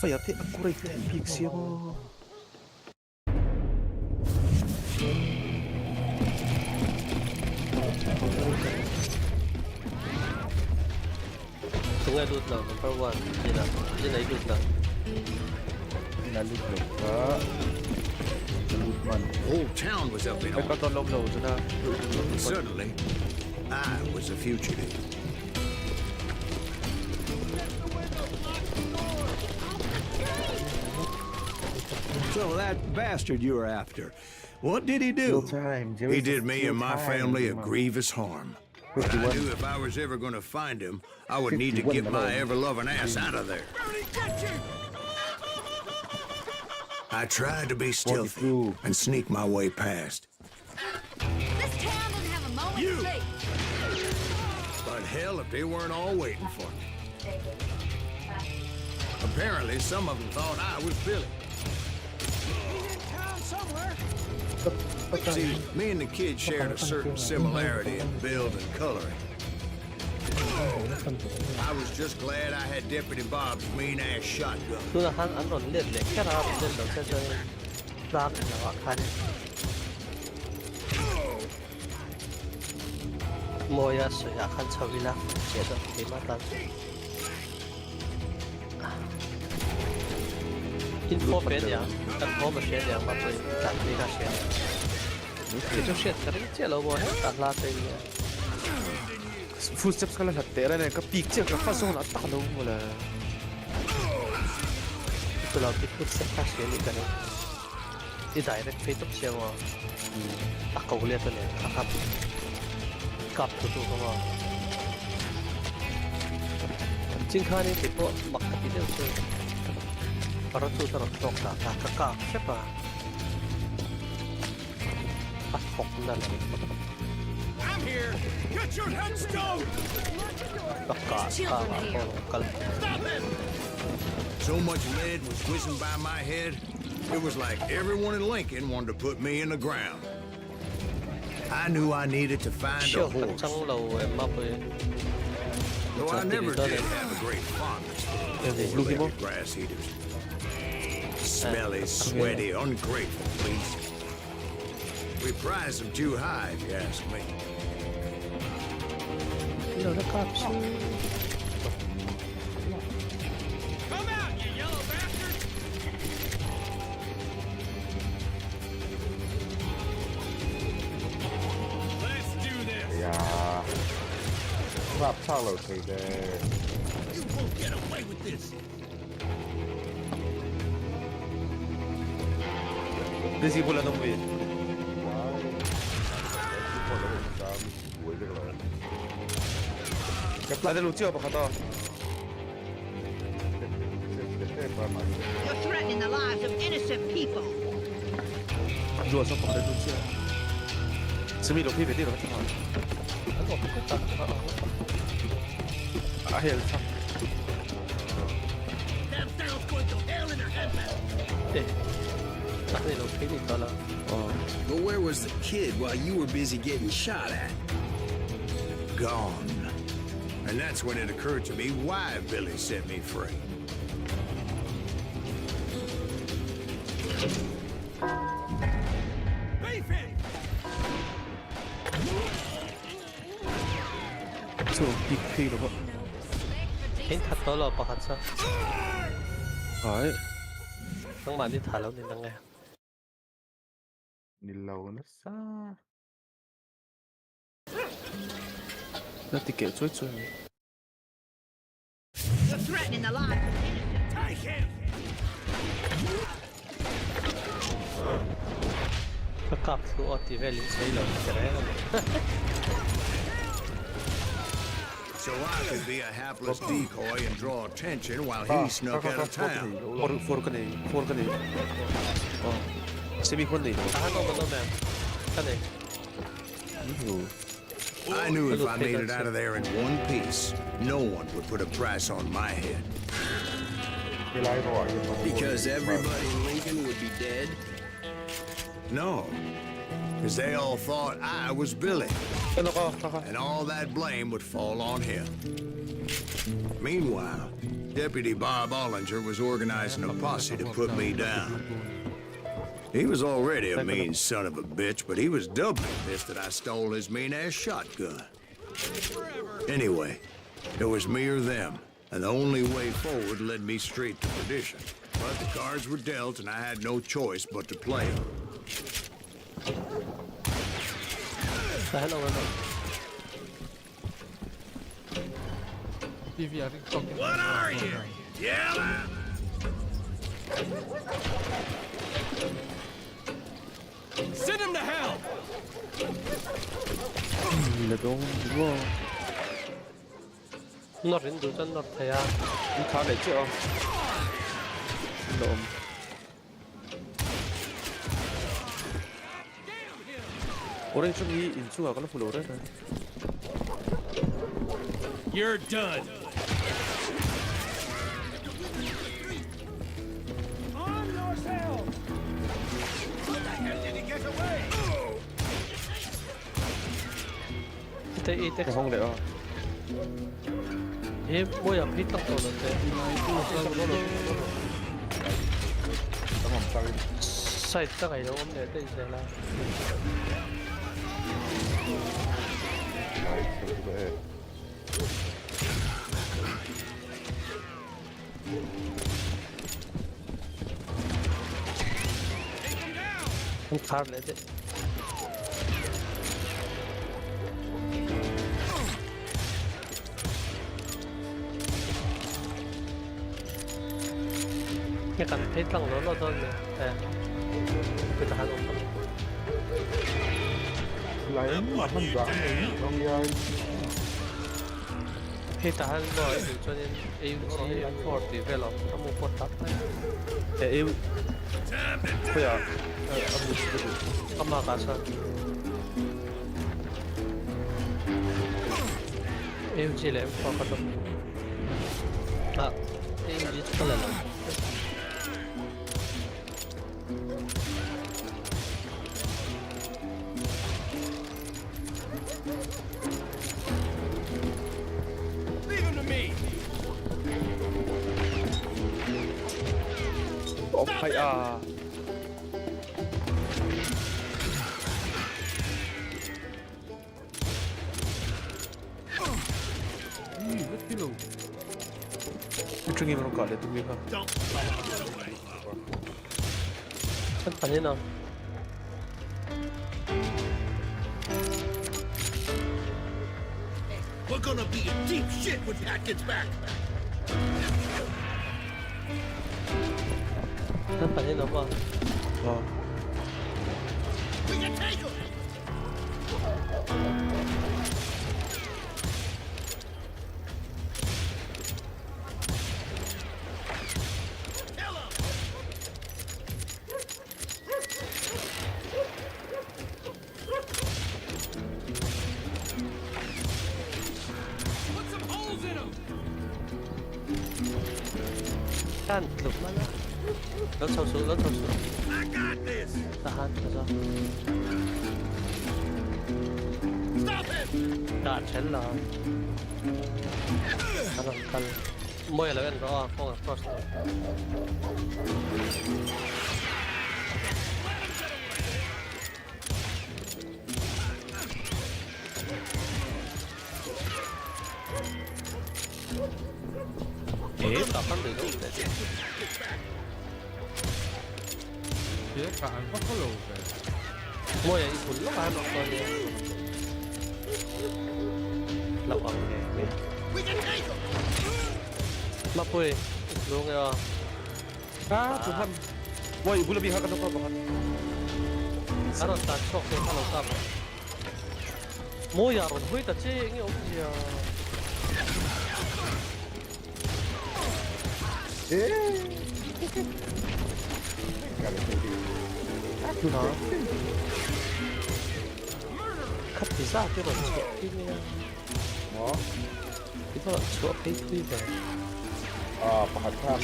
S6: Fajate accurate pixie ako.
S1: Sungai loot lang, number 1. Yan ay loot lang.
S8: The whole town was up in
S6: May
S8: arms.
S6: katulong load na.
S8: Suddenly, I was a fugitive.
S10: So that bastard you were after, what did he do?
S8: He did me and my family a grievous harm. But I knew if I was ever going to find him, I would need to get my ever-loving ass out of there. I tried to be stealthy and sneak my way past.
S9: This town doesn't have a moment's peace.
S8: But hell, if they weren't all waiting for me. Apparently, some of them thought I was Billy. See, me and the kid shared a certain similarity in build and coloring. I was just glad I had Deputy Bob's mean-ass shotgun.
S1: Tôi han ăn đòn liệt để kết hợp lên đầu xe chơi ra thì là khăn. Môi à sưởi à khăn sầu đi lắm, chết rồi thì mất lắm. Info bên nhà, info mà xe nhà mà tôi đặt đi ra xe. Cái chỗ xe cái chết lâu rồi hết, đặt la tới.
S6: Footsteps ka lang lahat na ka picture ka pasok na takalo mo la.
S1: Tôi làm cái phút set khác xe đi cái này. Đi direct pay top xe mà. Tắc cầu liệt thôi này, cặp tụt không mà. Chính khai này thì có mặc cái điều gì. Para tu terus tok tak kakak siapa? Pas kok nan.
S10: I'm here. Get your headstone.
S1: Kakak
S8: So much lead was whizzing by my head, it was like everyone in Lincoln wanted to put me in the ground. I knew I needed to find a horse. Though I never did have a great fondness for four-legged grass eaters. Smelly, sweaty, ungrateful beasts. We prize them too high, if you ask me.
S1: No, the cops.
S10: Come out, you yellow bastard. Let's do this.
S4: Yeah. Not Charlotte there.
S8: You won't get away with this.
S6: Busy pula nung win. Ada lucu apa kata?
S12: You're threatening the lives of innocent people.
S6: Dua sa pang lucu. Semi lo pwede ro kata. Ahel sa.
S10: That sounds going to hell in a handbasket.
S11: But where was the kid while you were busy getting shot at?
S8: Gone. And that's when it occurred to me why Billy set me free.
S6: So big pay lo ba?
S1: Khiến thật đó là bạc sao?
S6: Ay.
S1: Nang mali thalaw din nga.
S4: Nilaw na sa.
S6: Na ticket choy choy.
S12: You're threatening the lives of innocent.
S10: Take him.
S1: Kakak tu oti velin say lo kaya.
S8: So I could be a hapless decoy and draw attention while he snuck out of town.
S6: For ka na. Oh. Semi kon na.
S1: Ano ba to man? Kani.
S8: I knew if I made it out of there in one piece, no one would put a price on my head.
S11: Because everybody in Lincoln would be dead?
S8: No, because they all thought I was Billy. and all that blame would fall on him. Meanwhile, Deputy Bob Ollinger was organizing a posse to put me down. He was already a mean son of a bitch, but he was doubly pissed that I stole his mean-ass shotgun. Anyway, it was me or them, and the only way forward led me straight to perdition. But the cards were dealt, and I had no choice but to play them.
S3: What are you?
S8: Yeah.
S3: Send him to hell!
S1: Nó đến từ chân nó thầy à.
S6: Khá để chưa? Lộn. 오렌 좀이 인수하거나 불러오래.
S3: You're done.
S10: On yourself! How the hell did he get away?
S1: 이때
S6: 홍래요.
S1: 얘 뭐야 피딱 도는데. 사이트가 이런 없네 때 이제라. 좀 가르래 돼. 약간 페이트랑 넣어놨었네. 예. 그래도 한 없어.
S4: Lấy mà mình đoán nghĩ con ơi.
S1: 페이트 한 거에 도전인 AUG for develop 한번 포탑.
S6: 에 뭐야?
S1: 엄마 가서 AUG 램 포커도. 아, AUG 찾아내라.
S3: Leave him to me!
S6: 파이아.
S3: 몇 킬로?
S6: 일종의 그런 거 알려 둡니까?
S1: 아니나.
S11: We're gonna be in deep shit when Pat gets back.
S1: 아니나 봐.
S11: We can take him.
S1: 한 룩만 해. 너 점수.
S11: I got this.
S1: 나한 가자.
S11: Stop him.
S1: 나 젤라. 하나 갈. 뭐야 레벨 너 뽕아 프로스트. 나간데 이거 없네.
S3: 얘가 안 바꿔요, 왜?
S1: 뭐야 이 불러 가는 거야. 나광네.
S11: We can take him.
S1: 마포에 용이야.
S6: 아, Tuhan. Wah, ibu lebih hak atau apa?
S1: 알았다 추억도 하나 까봐. 뭐야 너 거기다 쨍이 없지야. 나 카피사 이거 추억이냐.
S4: Đó.
S1: 이거 추억 페이트이다.
S4: Paham.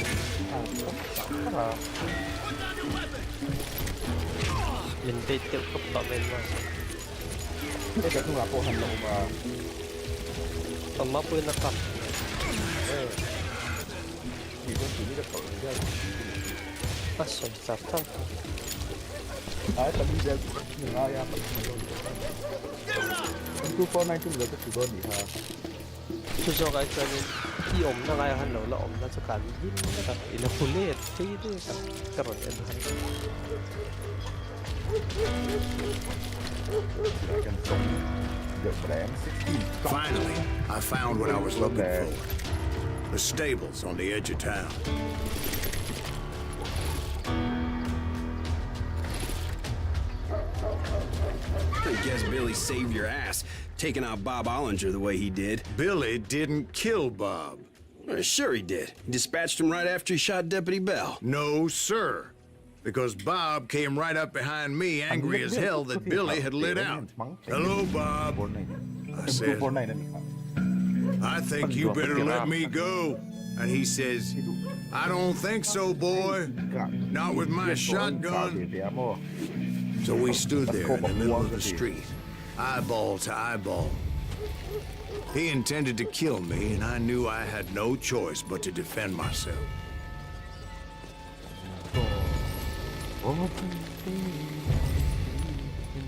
S1: 연대 때 급바 맨 와서.
S4: Cái thằng là cô hành động mà.
S1: Tầm mapปืนนะครับ
S4: Chỉ có chỉ biết cậu này thôi.
S1: อ่ะสมศักดิ์ทั้ง
S4: Đấy, tao đi ra đừng ai à, tao cứ con này chung là cái chủ đơn gì hả?
S1: ชุดจอกไอ้ตัวนี้ที่อมนั่งไอ้ฮันเราละอมนั่งสกัดยิ้มนะครับอินฟูเลตที่ด้วยกันกระโดดเอ็นฮัน
S8: Finally, I found what I was looking for. The stables on the edge of town.
S11: I guess Billy saved your ass, taking out Bob Ollinger the way he did.
S8: Billy didn't kill Bob.
S11: Well, sure he did. He dispatched him right after he shot Deputy Bell.
S8: No, sir. Because Bob came right up behind me, angry as hell that Billy had lit out. Hello, Bob. I said, I think you better let me go. And he says, I don't think so, boy. Not with my shotgun. So we stood there in the middle of the street, eyeball to eyeball. He intended to kill me, and I knew I had no choice but to defend myself.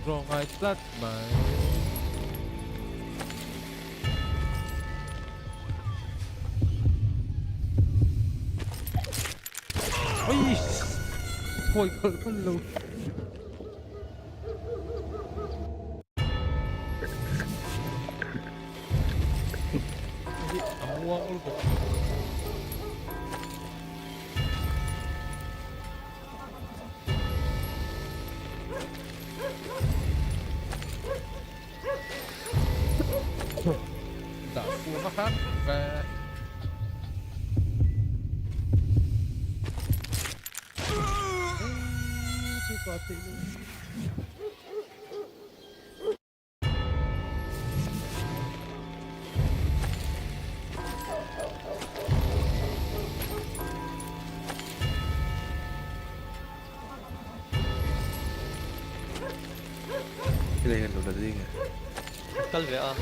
S3: Wrong I flat my. Ôi, hồi con lùn. Mua luôn rồi. Đã mua nó khác về. Qua tí luôn.
S6: Cái này là gì nhỉ?
S1: Call về à?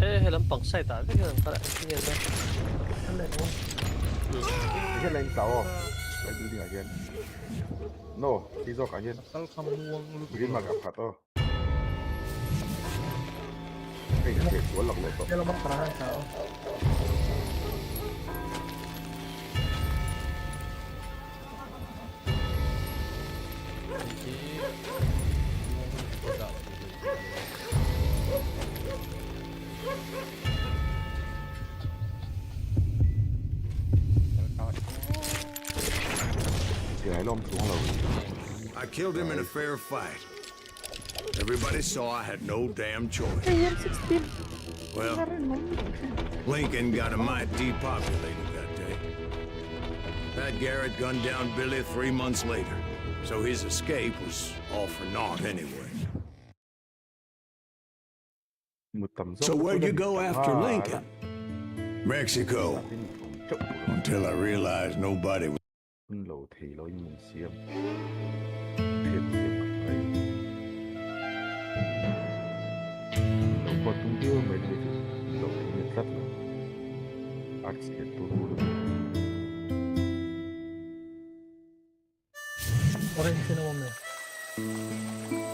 S1: Ê, hay lắm bằng sai ta cái này có lại cái này thôi.
S4: Cái lên tàu à? Cái gì đi again? No, đi do cả nhiên.
S3: Tao không mua luôn.
S4: Begin mà gặp hạt to. Cái này để xuống lọc lột.
S2: Cái nó bắt ra sao?
S8: I killed him in a fair fight. Everybody saw I had no damn choice. Well, Lincoln got a mite depopulated that day. Pat Garrett gunned down Billy 3 months later, so his escape was all for naught anyway.
S10: So where'd you go after Lincoln?
S8: Mexico. Until I realized nobody was...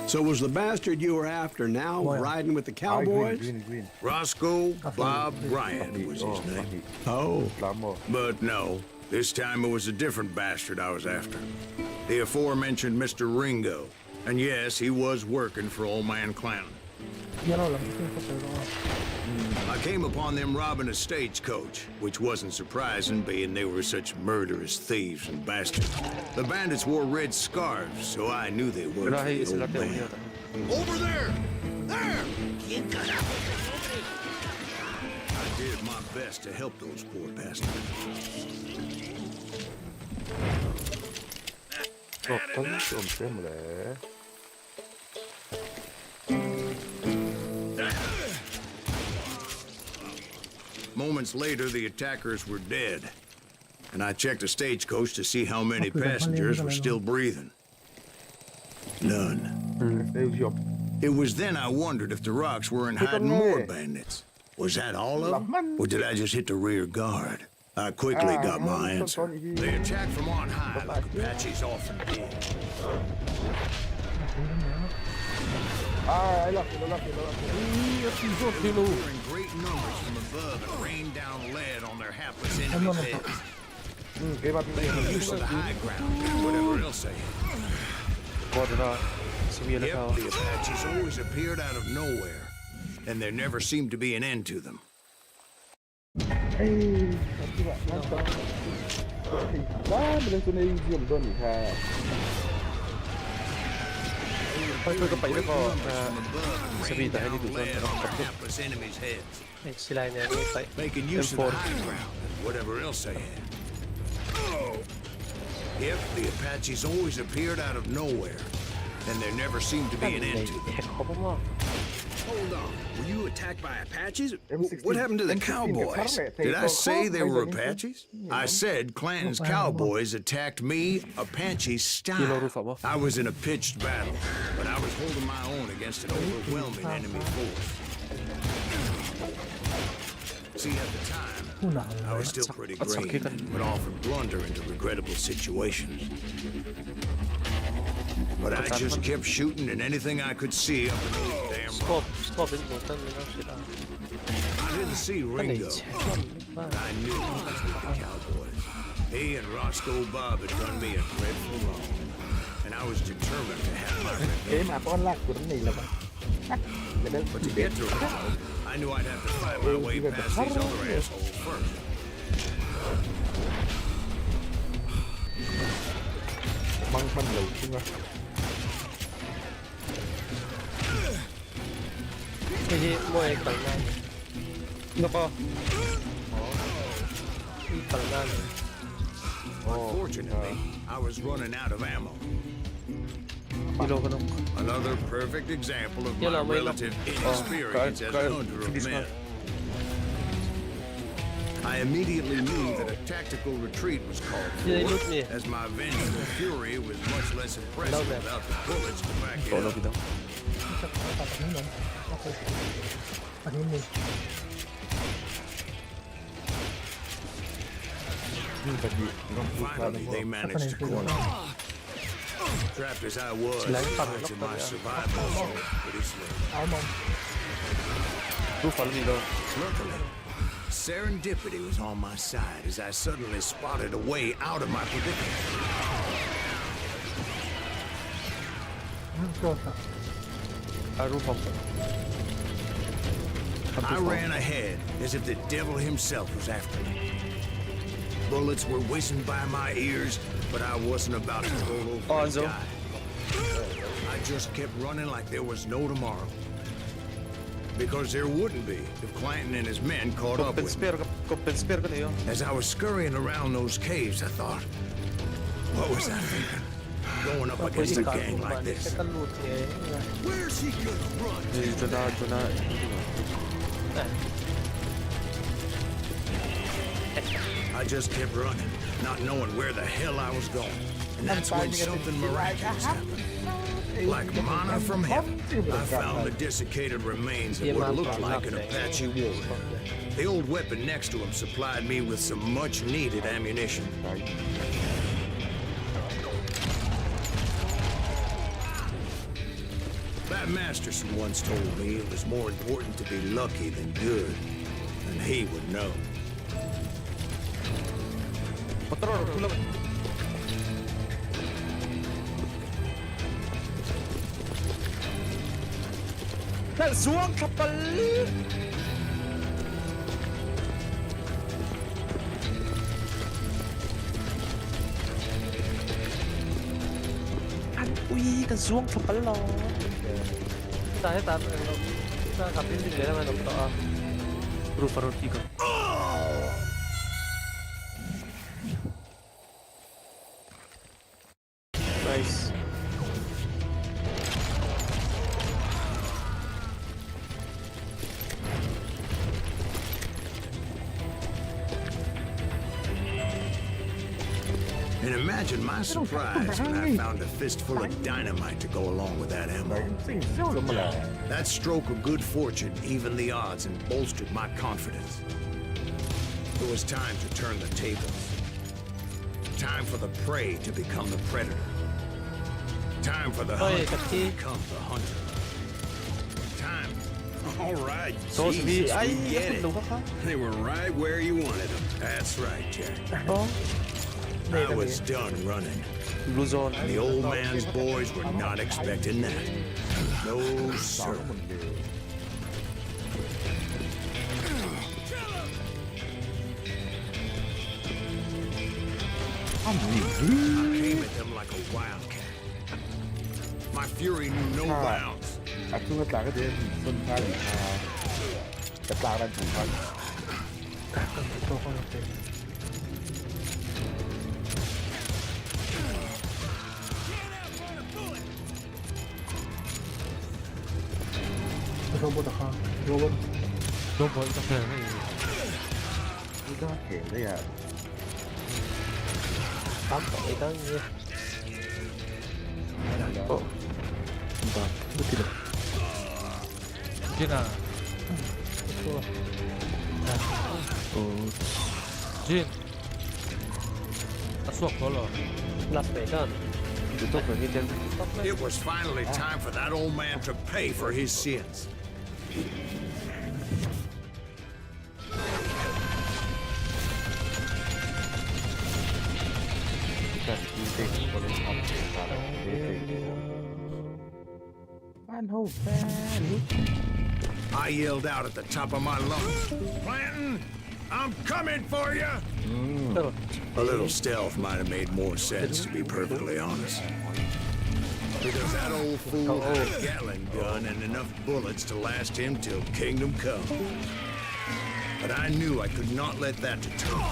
S10: So was the bastard you were after now riding with the cowboys?
S8: Roscoe Bob Bryant was his name.
S10: Oh.
S8: But no, this time it was a different bastard I was after. The aforementioned Mr. Ringo. And yes, he was working for Old Man Clown. I came upon them robbing a stagecoach, which wasn't surprising, being they were such murderous thieves and bastards. The bandits wore red scarves, so I knew they worked for the old man. Over there! There! I did my best to help those poor bastards. Moments later, the attackers were dead. and I checked the stagecoach to see how many passengers were still breathing. None. It was then I wondered if the rocks weren't hiding more bandits. Was that all of them? Or did I just hit the rear guard? I quickly got my answer. They attacked from on high like Apaches often did. In great numbers from above and rained down lead on their hapless enemies' heads. They made use of the high ground and whatever else they had. Yep, the Apaches always appeared out of nowhere, and there never seemed to be an end to them. Making use of the high ground and whatever else they had. Yep, the Apaches always appeared out of nowhere, and there never seemed to be an end to them.
S11: Hold on. Were you attacked by Apaches? What happened to the cowboys?
S8: Did I say they were Apaches? I said Clanton's cowboys attacked me Apache style. I was in a pitched battle, but I was holding my own against an overwhelming enemy force. See, at the time, I was still pretty green, but often blunder into regrettable situations. But I just kept shooting at anything I could see up in those damn rocks. I didn't see Ringo, but I knew it was with the cowboys. He and Roscoe Bob had done me a dreadful wrong, and I was determined to have my revenge. But to get to Ringo, I knew I'd have to fight my way past these other assholes first. Unfortunately, I was running out of ammo. Another perfect example of my relative inexperience as a hunter of men. I immediately knew that a tactical retreat was called for, as my vengeful fury was much less impressive without the bullets to back it up. Finally, they managed to corner me. Trapped as I was, watching my survival was pretty slow. Luckily, serendipity was on my side as I suddenly spotted a way out of my predicament. I ran ahead as if the devil himself was after me. Bullets were whizzing by my ears, but I wasn't about to roll over and die. I just kept running like there was no tomorrow. Because there wouldn't be if Clanton and his men caught up with me. As I was scurrying around those caves, I thought, what was I thinking? Going up against a gang like this. Where's he gonna run? I just kept running, not knowing where the hell I was going. And that's when something miraculous happened. Like manna from heaven, I found the desiccated remains of what looked like an Apache warrior. The old weapon next to him supplied me with some much-needed ammunition. That Masterson once told me it was more important to be lucky than good, and he would know.
S6: Zuang kapal. Ui, cái zuang kapal lo.
S1: Tayo sa kapil din naman ng to.
S6: Roof roti ko. Nice.
S8: And imagine my surprise when I found a fistful of dynamite to go along with that ammo. That stroke of good fortune evened the odds and bolstered my confidence. It was time to turn the tables. Time for the prey to become the predator. Time for the hunter to become the hunter. Time.
S11: All right,
S6: So
S11: Jesus,
S6: I
S11: we get it. They were right where you wanted them.
S8: That's right, Jack. I was done running.
S6: Blue zone.
S8: The old man's boys were not expecting that. No, sir. I came at them like a wildcat. My fury knew no bounds.
S2: Robot ka.
S3: Robot ka kaya na eh. Gina. Jin. Aswak dolo.
S8: It was finally time for that old man to pay for his sins. I yelled out at the top of my lungs, Clanton, I'm coming for you! A little stealth might have made more sense, to be perfectly honest. Because that old fool had a Gatling gun and enough bullets to last him till kingdom come. But I knew I could not let that deter me.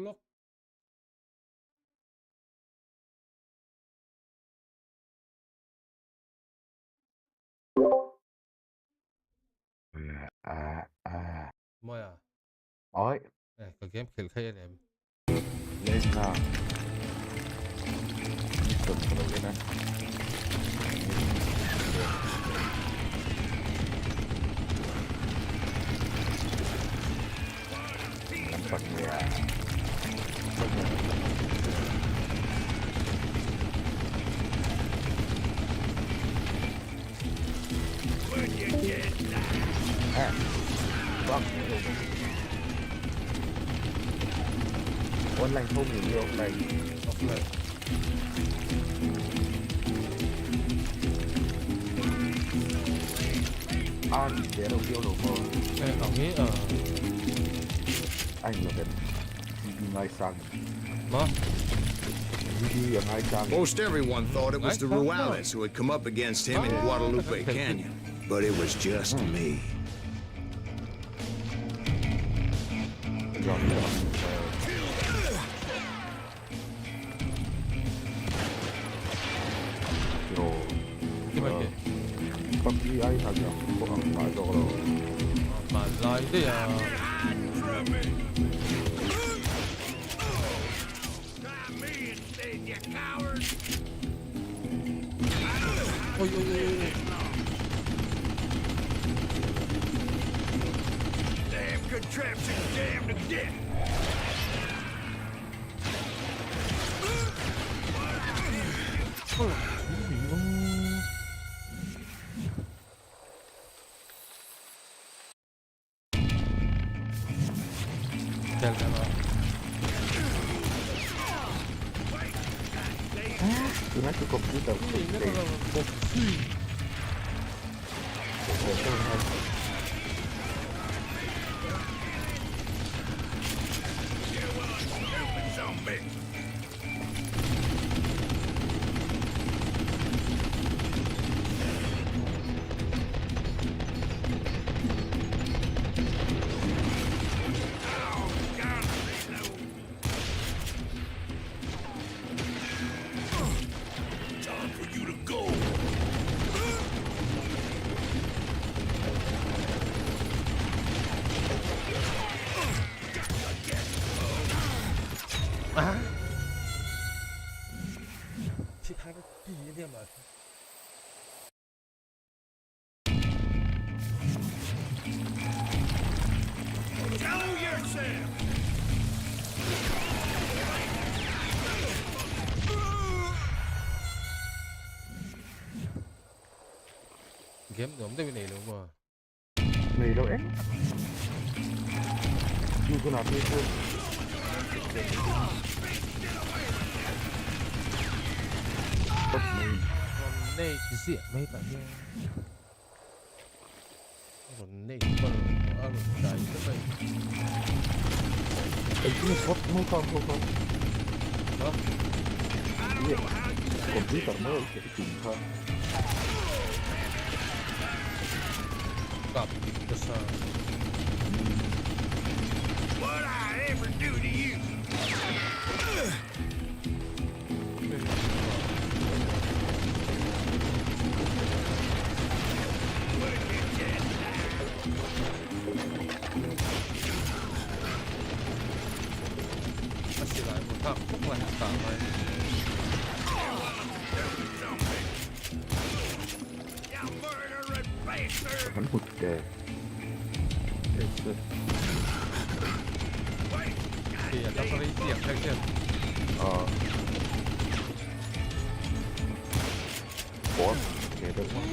S3: Lock. 뭐야?
S4: Ôi,
S3: 그 게임 킬 KNM.
S4: lên nào. Cực của nó lên này. Làm bật nhà. Vâng. Quân lành không nhiều này. Để đầu tiêu đầu mơ. Anh là cái ngay sang.
S8: Most everyone thought it was the Ruales who had come up against him in Guadalupe Canyon, but it was just me.
S4: PUBG ai thật nhỉ? Có hàng lại rồi.
S3: Mà lại đấy à. Ôi ôi ôi.
S8: Damn contraption, damn to death.
S3: Tell them
S4: Tôi nói cái computer
S3: Game nó không tới này luôn mà.
S4: Này đâu em? Chưa có làm gì luôn.
S3: Còn đây chỉ diện mấy bạn kia. Còn đây còn ở đây rất là.
S4: Cái này không không.
S3: Đó.
S4: Còn biết tận mới cái chuyện thôi.
S3: Cặp cái sao?
S8: What I ever do to you?
S3: Nó chỉ lại một thằng không là cả này.
S4: Hắn hụt kề.
S3: Thì nó có lấy tiền hay chưa?
S4: Ủa, kề được không?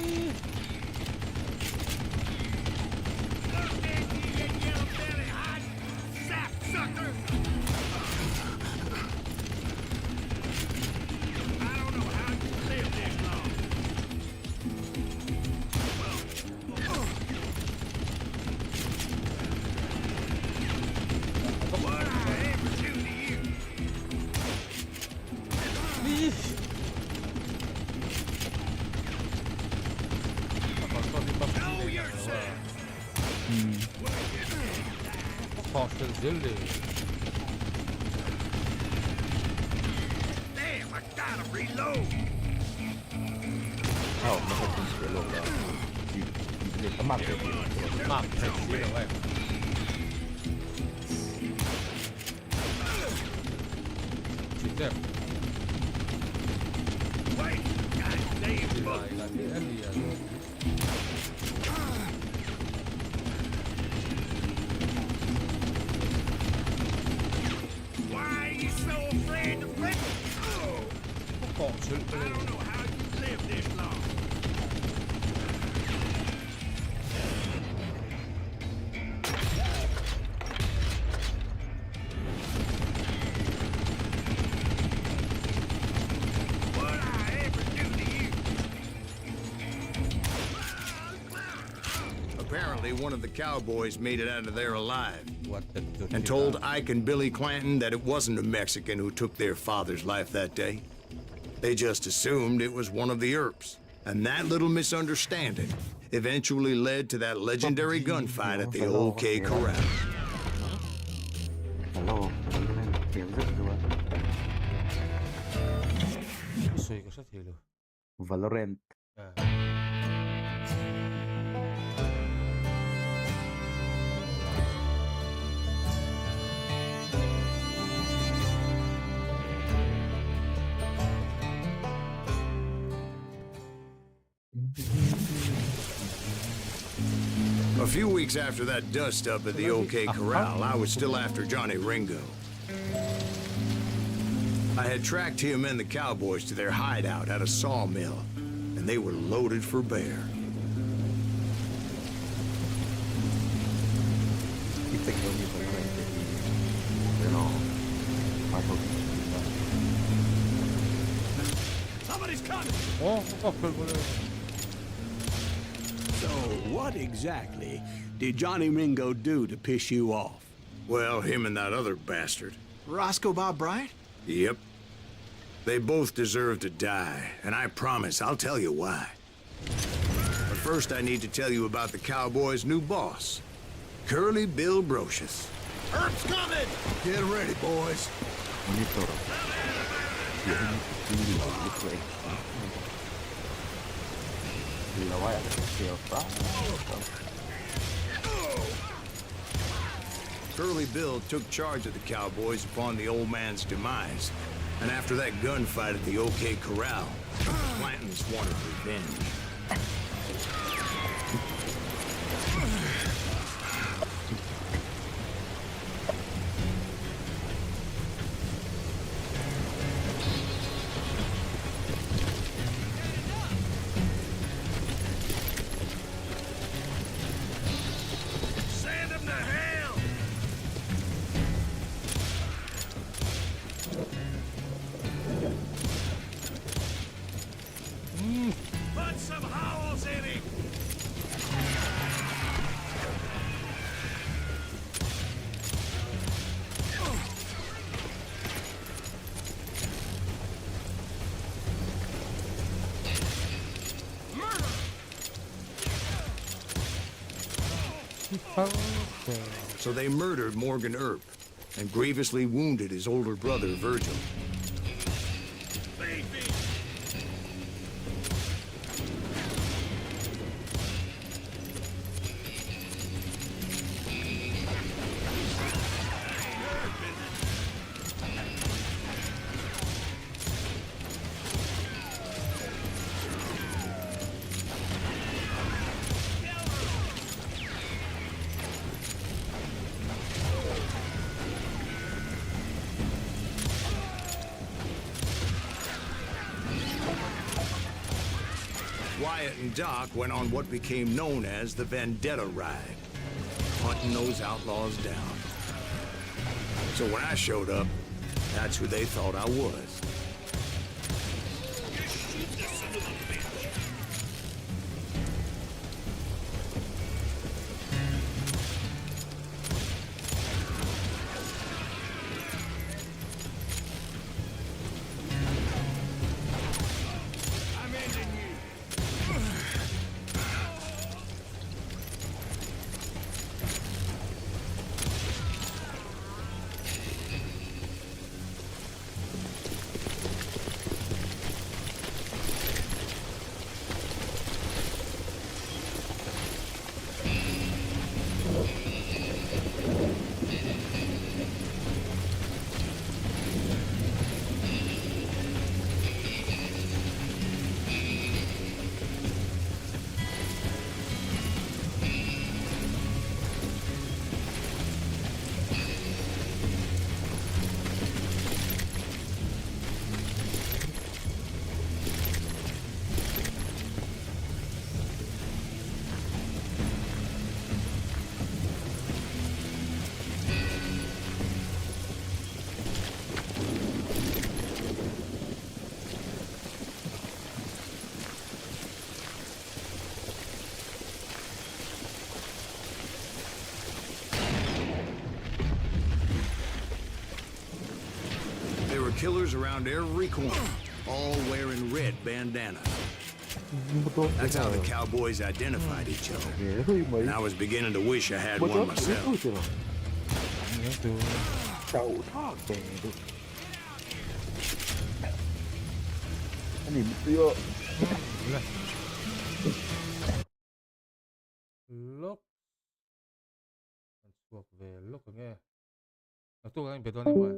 S3: Really?
S8: Damn, I gotta reload.
S4: Nó không tính sửa luôn là chỉ tấm mặt để
S3: Map thật sự là vậy. Chính đẹp. Thì lại là cái alien.
S8: I don't know how you live this long. What I ever do to you? Apparently, one of the cowboys made it out of there alive. And told Ike and Billy Clanton that it wasn't a Mexican who took their father's life that day. They just assumed it was one of the Earps. And that little misunderstanding eventually led to that legendary gunfight at the OK Corral.
S4: Hello, tiếng rất rồi.
S3: Suy có rất nhiều luôn.
S4: Valorant.
S8: A few weeks after that dust-up at the OK Corral, I was still after Johnny Ringo. I had tracked him and the cowboys to their hideout at a sawmill, and they were loaded for bear.
S10: Somebody's coming! So, what exactly did Johnny Ringo do to piss you off?
S8: Well, him and that other bastard.
S7: Roscoe Bob Bryant?
S8: Yep. They both deserve to die, and I promise I'll tell you why. But first I need to tell you about the Cowboys' new boss, Curly Bill Brocious.
S11: Earp's coming!
S8: Get ready, boys. Curly Bill took charge of the Cowboys upon the old man's demise. And after that gunfight at the OK Corral, the Clantons wanted revenge. So they murdered Morgan Earp and grievously wounded his older brother, Virgil. Wyatt and Doc went on what became known as the Vendetta Ride, hunting those outlaws down. So when I showed up, that's who they thought I was. Killers around every corner, all wearing red bandanas. That's how the cowboys identified each other. And I was beginning to wish I had one myself.
S3: Lúc thuộc về lúc rồi nghe. Tôi anh biết đâu này mà.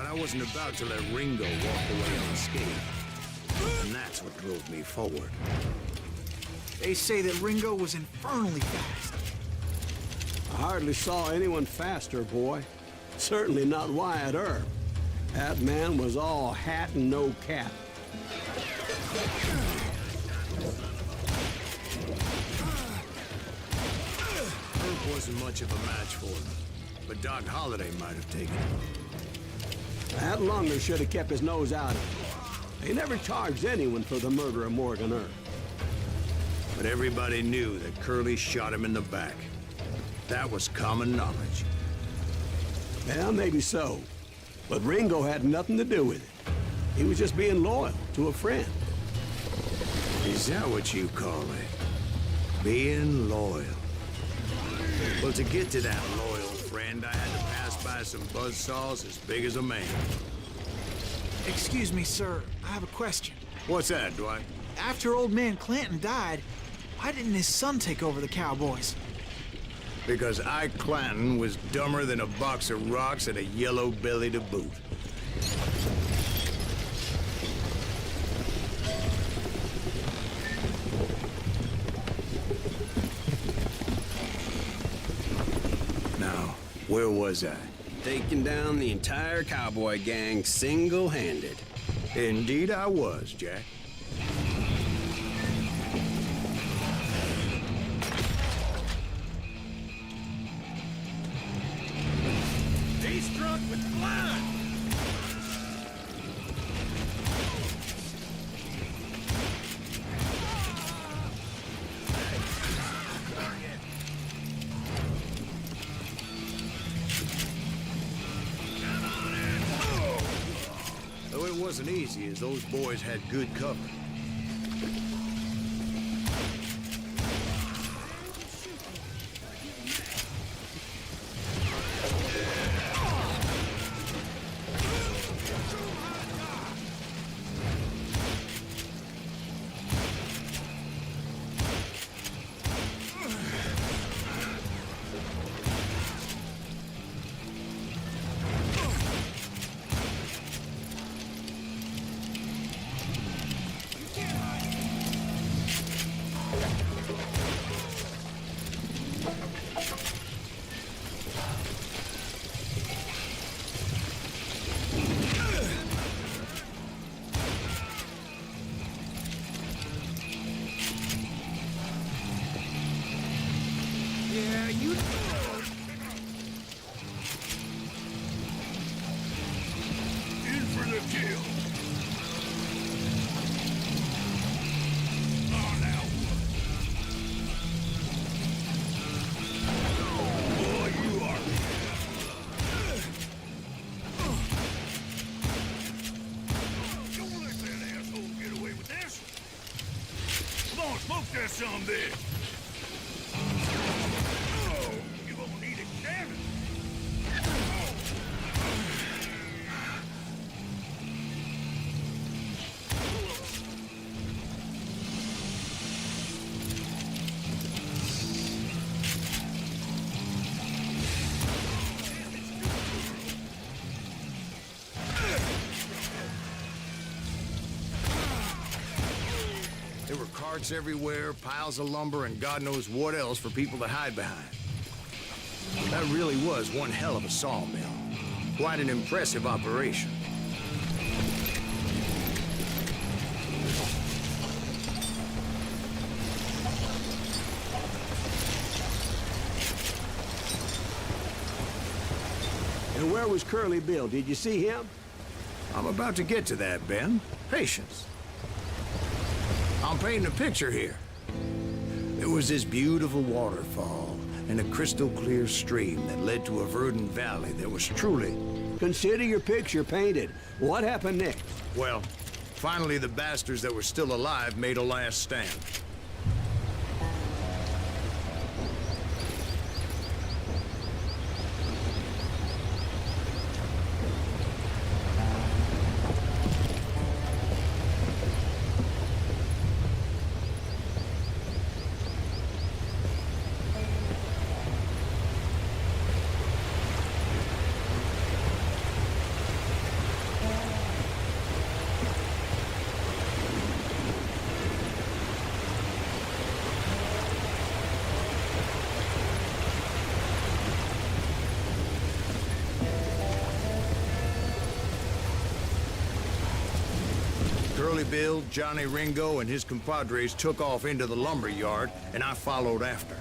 S8: I wasn't about to let Ringo walk away unscathed. And that's what drove me forward.
S7: They say that Ringo was infernally fast.
S10: I hardly saw anyone faster, boy. Certainly not Wyatt Earp. That man was all hat and no cap.
S8: Earp wasn't much of a match for him, but Doc Holliday might have taken him.
S10: That lunger should have kept his nose out of it. They never charged anyone for the murder of Morgan Earp.
S8: But everybody knew that Curly shot him in the back. That was common knowledge.
S10: Yeah, maybe so. But Ringo had nothing to do with it. He was just being loyal to a friend.
S8: Is that what you call it? Being loyal? Well, to get to that loyal friend, I had to pass by some buzzsaws as big as a man.
S7: Excuse me, sir. I have a question.
S8: What's that, Dwight?
S7: After old man Clanton died, why didn't his son take over the cowboys?
S8: Because Ike Clanton was dumber than a box of rocks and a yellow belly to boot. Now, where was I?
S11: Taking down the entire cowboy gang single-handed.
S8: Indeed I was, Jack.
S11: He's struck with blood!
S8: wasn't easy, as those boys had good cover.
S11: Yeah, you...
S8: In for the kill. Oh, now. Boy, you are. Don't let that asshole get away with this. Come on, smoke that some bitch. You won't need it, damn it. There were carts everywhere, piles of lumber, and God knows what else for people to hide behind. That really was one hell of a sawmill. Quite an impressive operation.
S10: And where was Curly Bill? Did you see him?
S8: I'm about to get to that, Ben. Patience. I'm painting a picture here. There was this beautiful waterfall and a crystal clear stream that led to a verdant valley that was truly...
S10: Consider your picture painted. What happened next?
S8: Well, finally the bastards that were still alive made a last stand. Curly Bill, Johnny Ringo, and his compadres took off into the lumber yard, and I followed after.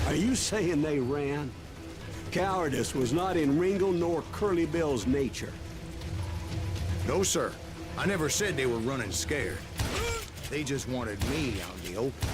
S10: Are you saying they ran? Cowardice was not in Ringo nor Curly Bill's nature.
S8: No, sir. I never said they were running scared. They just wanted me out in the open.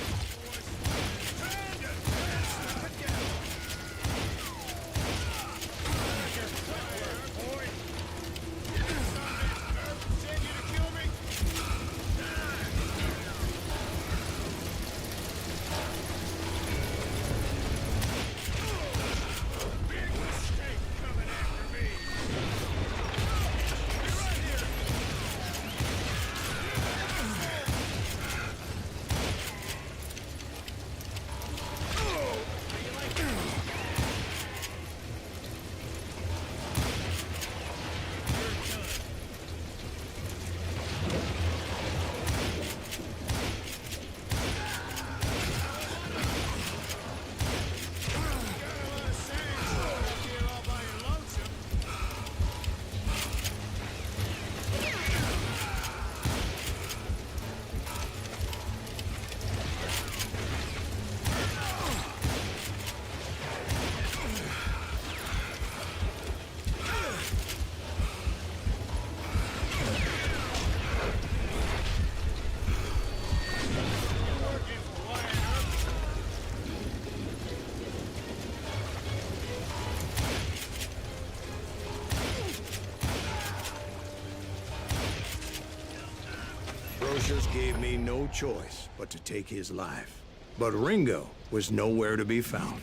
S8: pushers gave me no choice but to take his life. But Ringo was nowhere to be found.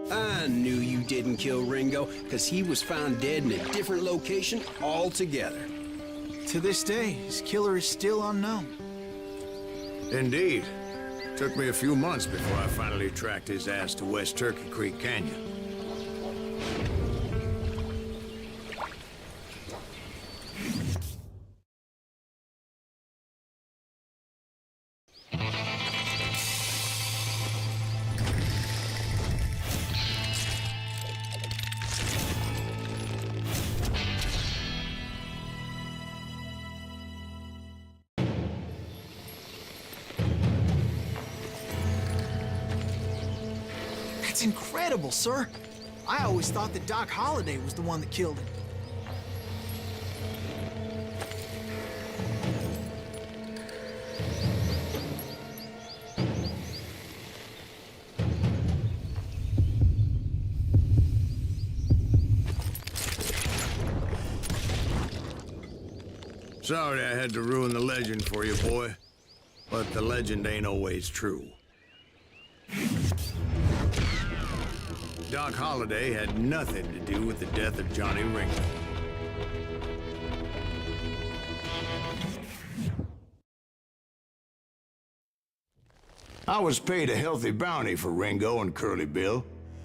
S11: I knew you didn't kill Ringo, because he was found dead in a different location altogether.
S7: To this day, his killer is still unknown.
S8: Indeed. Took me a few months before I finally tracked his ass to West Turkey Creek Canyon.
S7: That's incredible, sir. I always thought that Doc Holliday was the one that killed him.
S8: Sorry I had to ruin the legend for you, boy. But the legend ain't always true. Doc Holliday had nothing to do with the death of Johnny Ringo. I was paid a healthy bounty for Ringo and Curly Bill,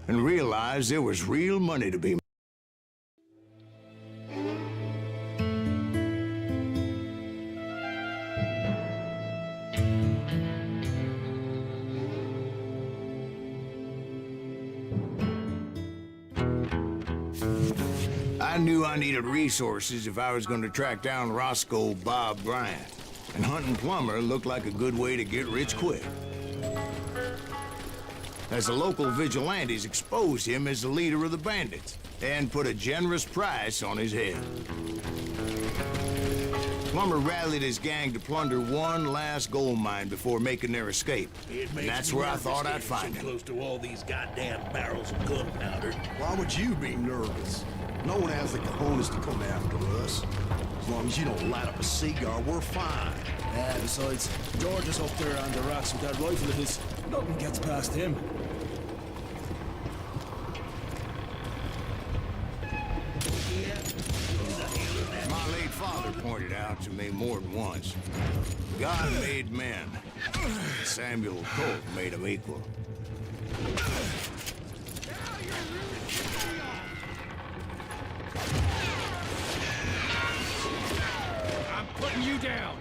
S8: and realized there was real money to be made. I knew I needed resources if I was going to track down Roscoe Bob Bryant, and hunting Plumber looked like a good way to get rich quick. As the local vigilantes exposed him as the leader of the bandits, and put a generous price on his head. Plumber rallied his gang to plunder one last gold mine before making their escape. And that's where I thought I'd find him.
S13: Close to all these goddamn barrels of gunpowder. Why would you be nervous? No one has the cojones to come after us. As long as you don't light up a cigar, we're fine. Yeah, besides, George is up there on the rocks with that rifle of his. Nothing gets past him.
S8: My late father pointed out to me more than once. God made men. Samuel Colt made them equal.
S13: I'm putting you down.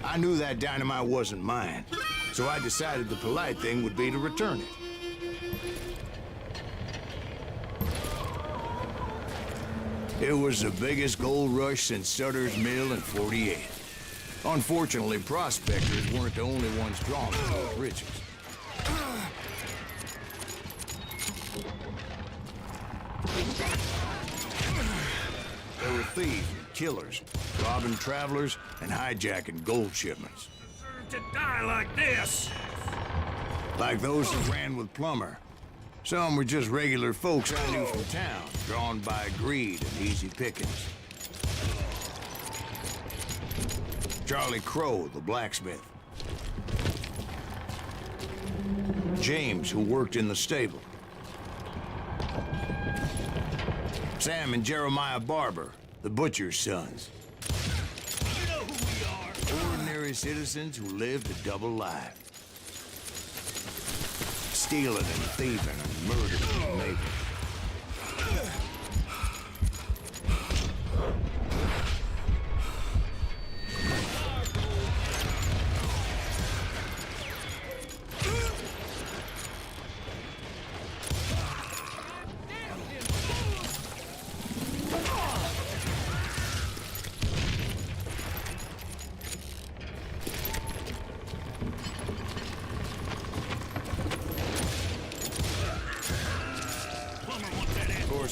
S8: I knew that dynamite wasn't mine, so I decided the polite thing would be to return it. It was the biggest gold rush since Sutter's Mill in '48. Unfortunately, prospectors weren't the only ones drawn to those riches. There were thieves and killers, robbing travelers and hijacking gold shipments.
S13: To die like this!
S8: Like those that ran with Plummer. Some were just regular folks I knew from town, drawn by greed and easy pickings. Charlie Crow, the blacksmith. James, who worked in the stable. Sam and Jeremiah Barber, the butcher's sons.
S13: You know who we are!
S8: Ordinary citizens who lived a double life. Stealing and thieving and murdering their neighbors.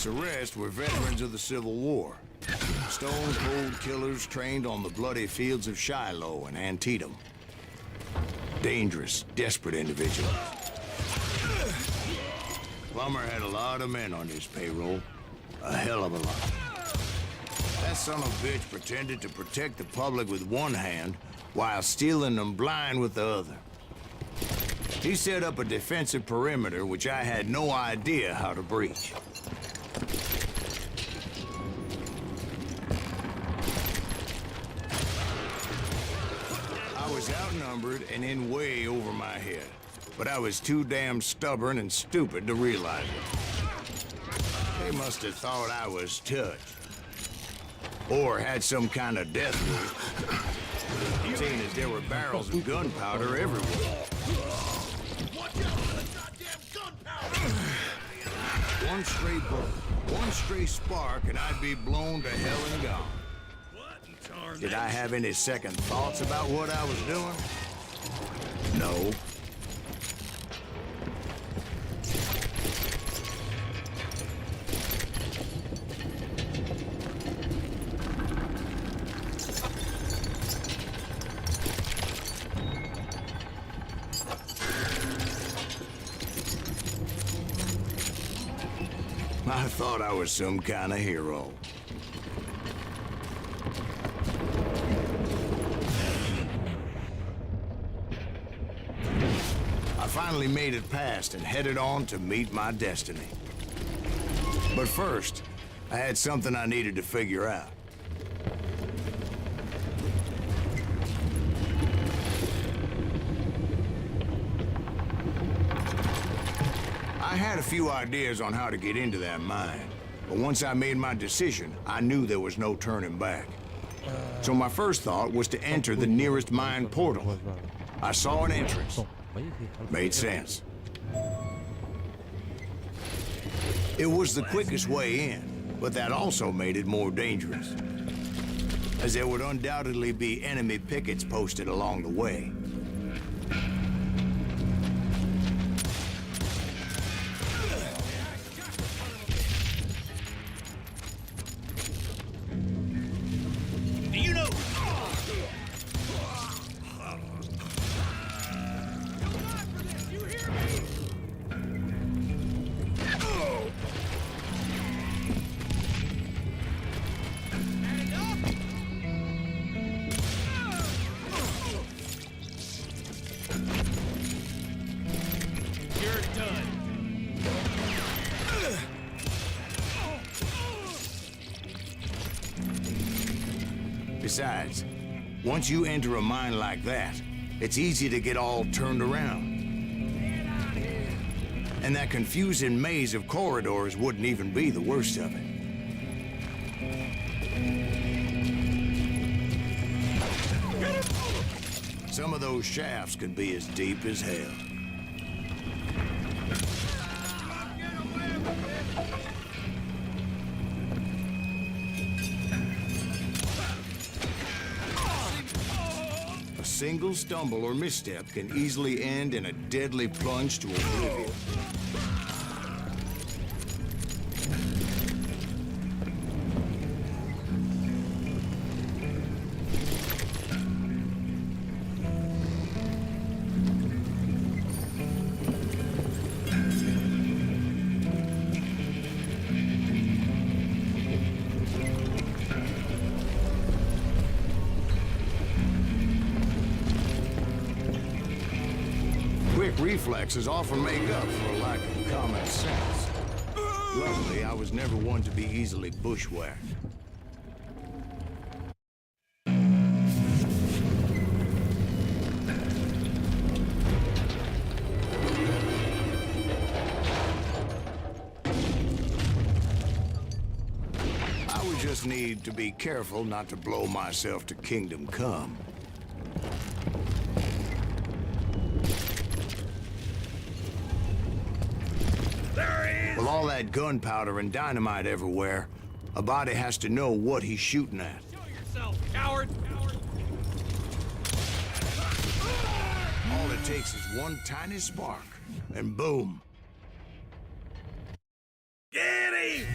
S8: The rest were veterans of the Civil War. Stone-cold killers trained on the bloody fields of Shiloh and Antietam. Dangerous, desperate individuals. Plummer had a lot of men on his payroll. A hell of a lot. That son of a bitch pretended to protect the public with one hand while stealing them blind with the other. He set up a defensive perimeter which I had no idea how to breach. I was outnumbered and in way over my head, but I was too damn stubborn and stupid to realize it. They must have thought I was touched. Or had some kind of death wish, seeing as there were barrels of gunpowder everywhere. One stray bullet, one stray spark, and I'd be blown to hell and gone. Did I have any second thoughts about what I was doing? No. I thought I was some kind of hero. I finally made it past and headed on to meet my destiny. But first, I had something I needed to figure out. I had a few ideas on how to get into that mine, but once I made my decision, I knew there was no turning back. So my first thought was to enter the nearest mine portal. I saw an entrance. Made sense. It was the quickest way in, but that also made it more dangerous, as there would undoubtedly be enemy pickets posted along the way. Besides, once you enter a mine like that, it's easy to get all turned around. And that confusing maze of corridors wouldn't even be the worst of it. Some of those shafts could be as deep as hell. single stumble or misstep can easily end in a deadly plunge to oblivion. Quick reflexes often make up for a lack of common sense. Luckily, I was never one to be easily bushwhacked. I would just need to be careful not to blow myself to kingdom come. With all that gunpowder and dynamite everywhere, a body has to know what he's shooting at.
S3: Show yourself, coward!
S8: All it takes is one tiny spark, and boom. Get him!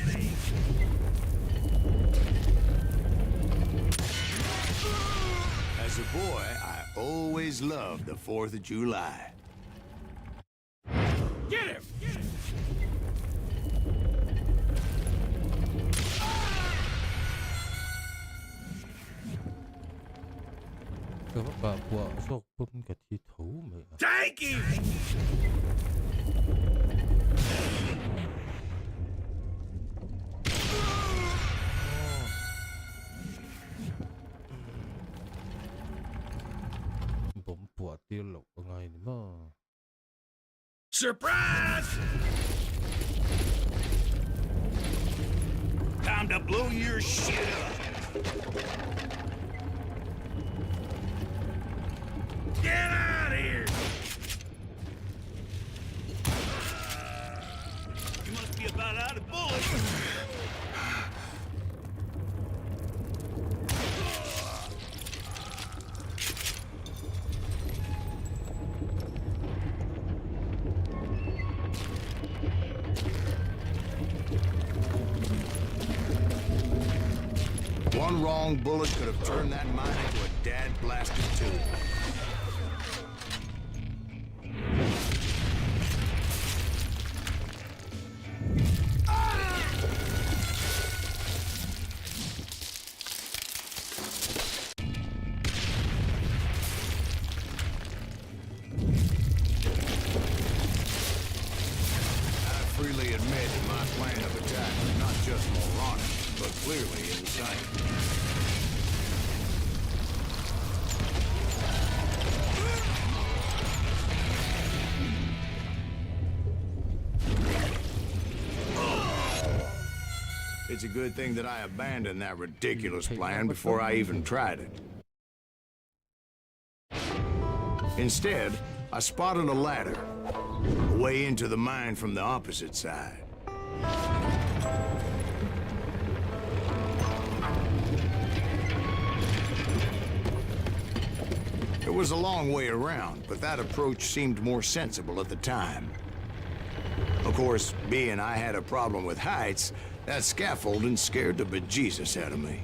S8: As a boy, I always loved the 4th of July.
S3: Get him! Get him!
S8: Take him!
S13: Surprise! Time to blow your shit up. Get out of here! You must be about out of bullets.
S8: One wrong bullet could have turned that mine into a dad-blasted tube. I freely admit that my plan of attack was not just moronic, but clearly insane. It's a good thing that I abandoned that ridiculous plan before I even tried it. Instead, I spotted a ladder, a way into the mine from the opposite side. It was a long way around, but that approach seemed more sensible at the time. Of course, being I had a problem with heights, that scaffolding scared the bejesus out of me.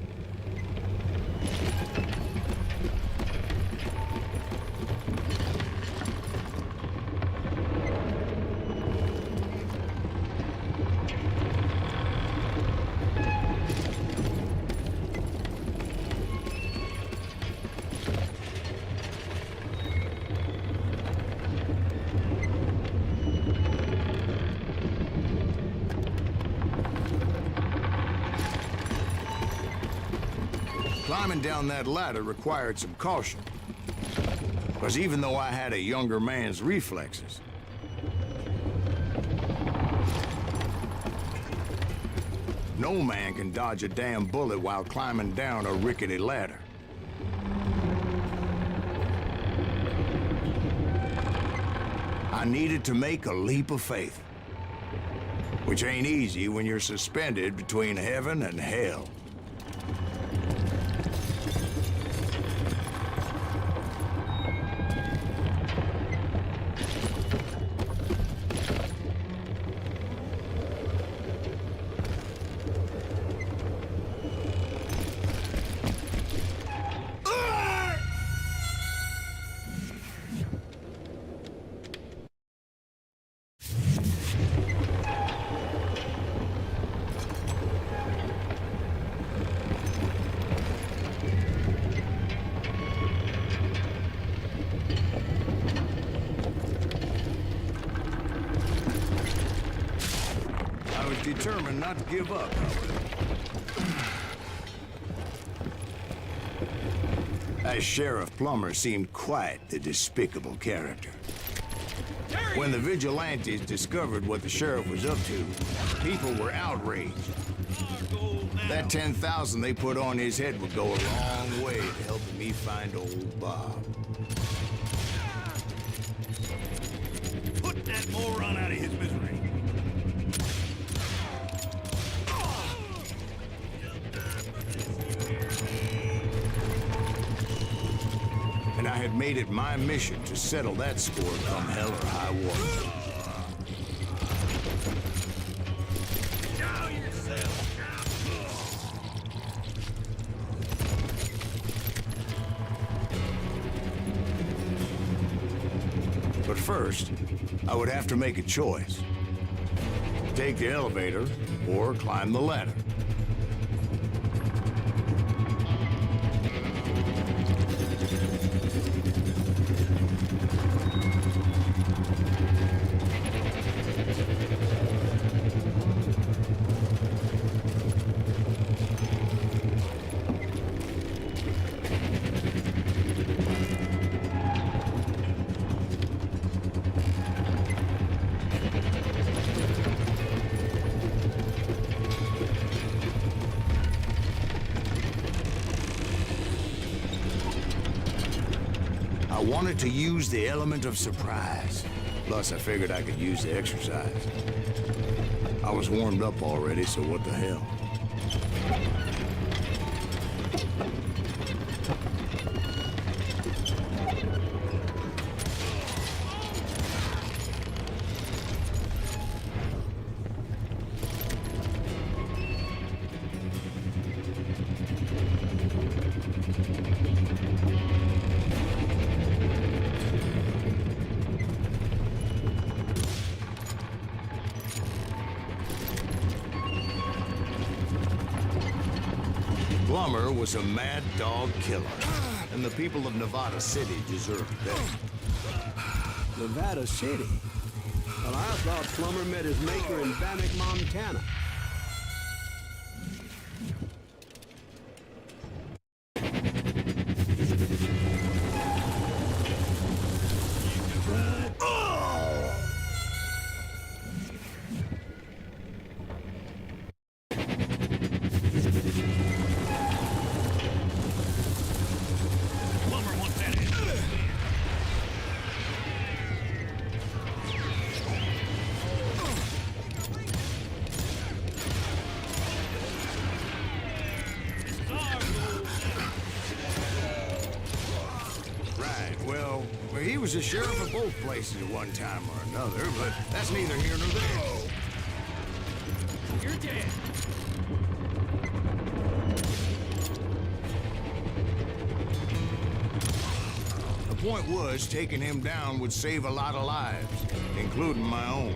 S8: Climbing down that ladder required some caution, because even though I had a younger man's reflexes, no man can dodge a damn bullet while climbing down a rickety ladder. I needed to make a leap of faith, which ain't easy when you're suspended between heaven and hell. determined not to give up, however. As Sheriff Plummer seemed quite the despicable character. When the vigilantes discovered what the sheriff was up to, people were outraged. That 10,000 they put on his head would go a long way to helping me find old Bob.
S13: Put that moron out of his misery.
S8: And I had made it my mission to settle that score come hell or high water. But first, I would have to make a choice. Take the elevator or climb the ladder. I wanted to use the element of surprise. Plus, I figured I could use the exercise. I was warmed up already, so what the hell? Plummer was a mad dog killer, and the people of Nevada City deserved that.
S10: Nevada City? Well, I thought Plummer met his maker in Bannock, Montana.
S8: Well, he was the sheriff of both places at one time or another, but that's neither here nor there.
S13: You're dead.
S8: The point was, taking him down would save a lot of lives, including my own.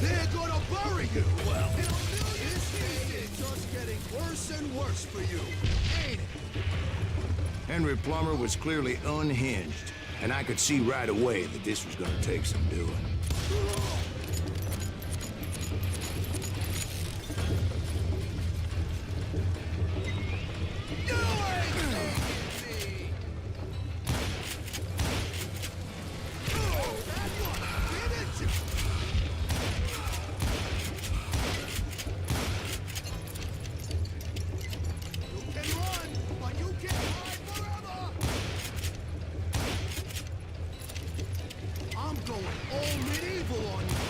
S13: They're gonna bury you! Well, in a million years, it's just getting worse and worse for you, ain't it?
S8: Henry Plummer was clearly unhinged, and I could see right away that this was gonna take some doing.
S13: I'm going all medieval on you.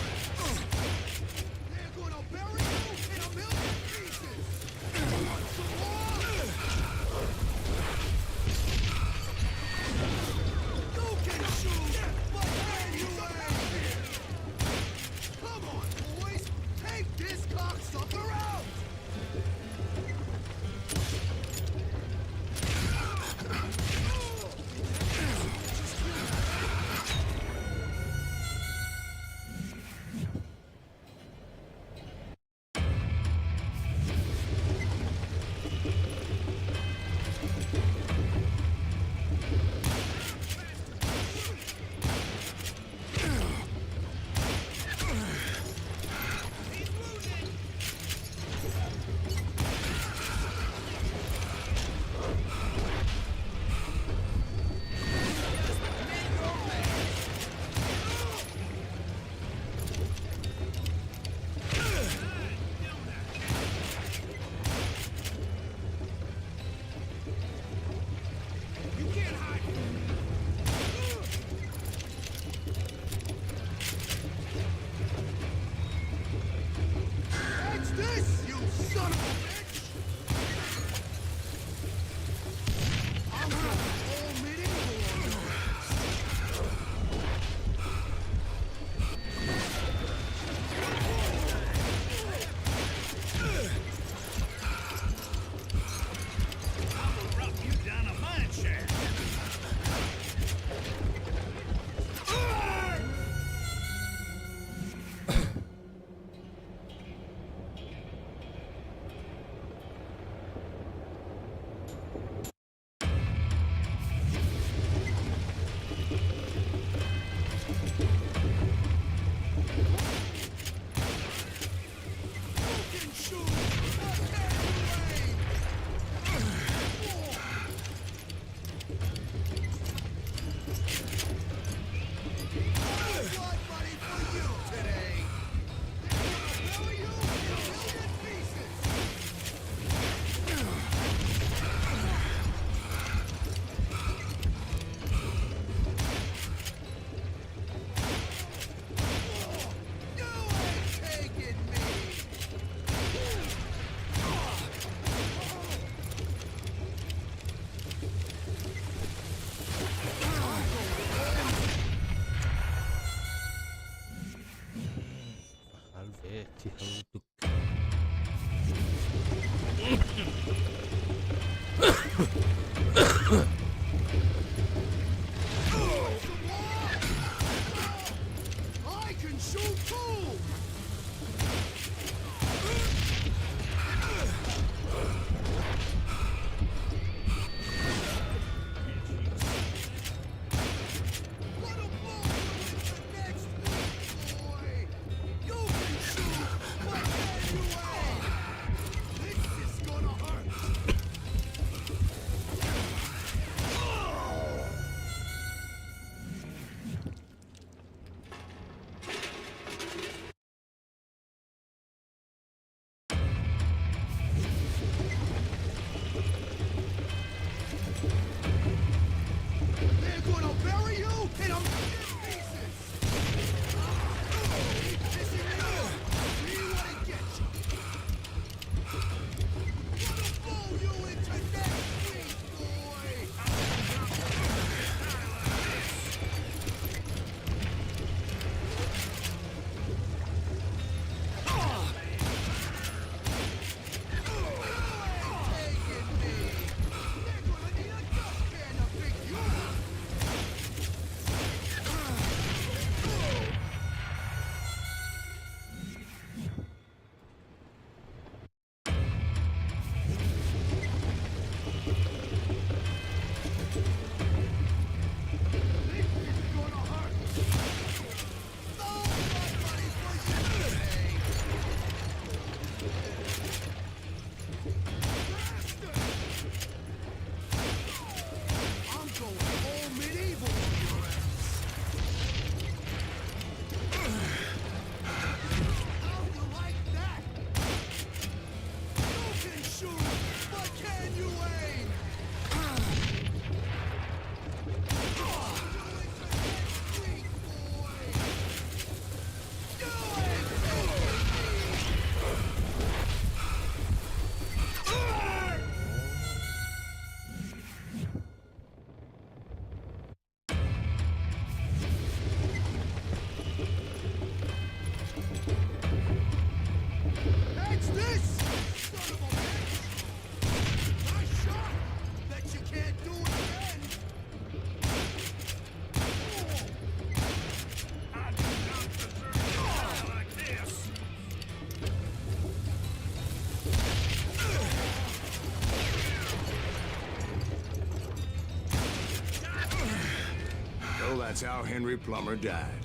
S8: So that's how Henry Plummer died.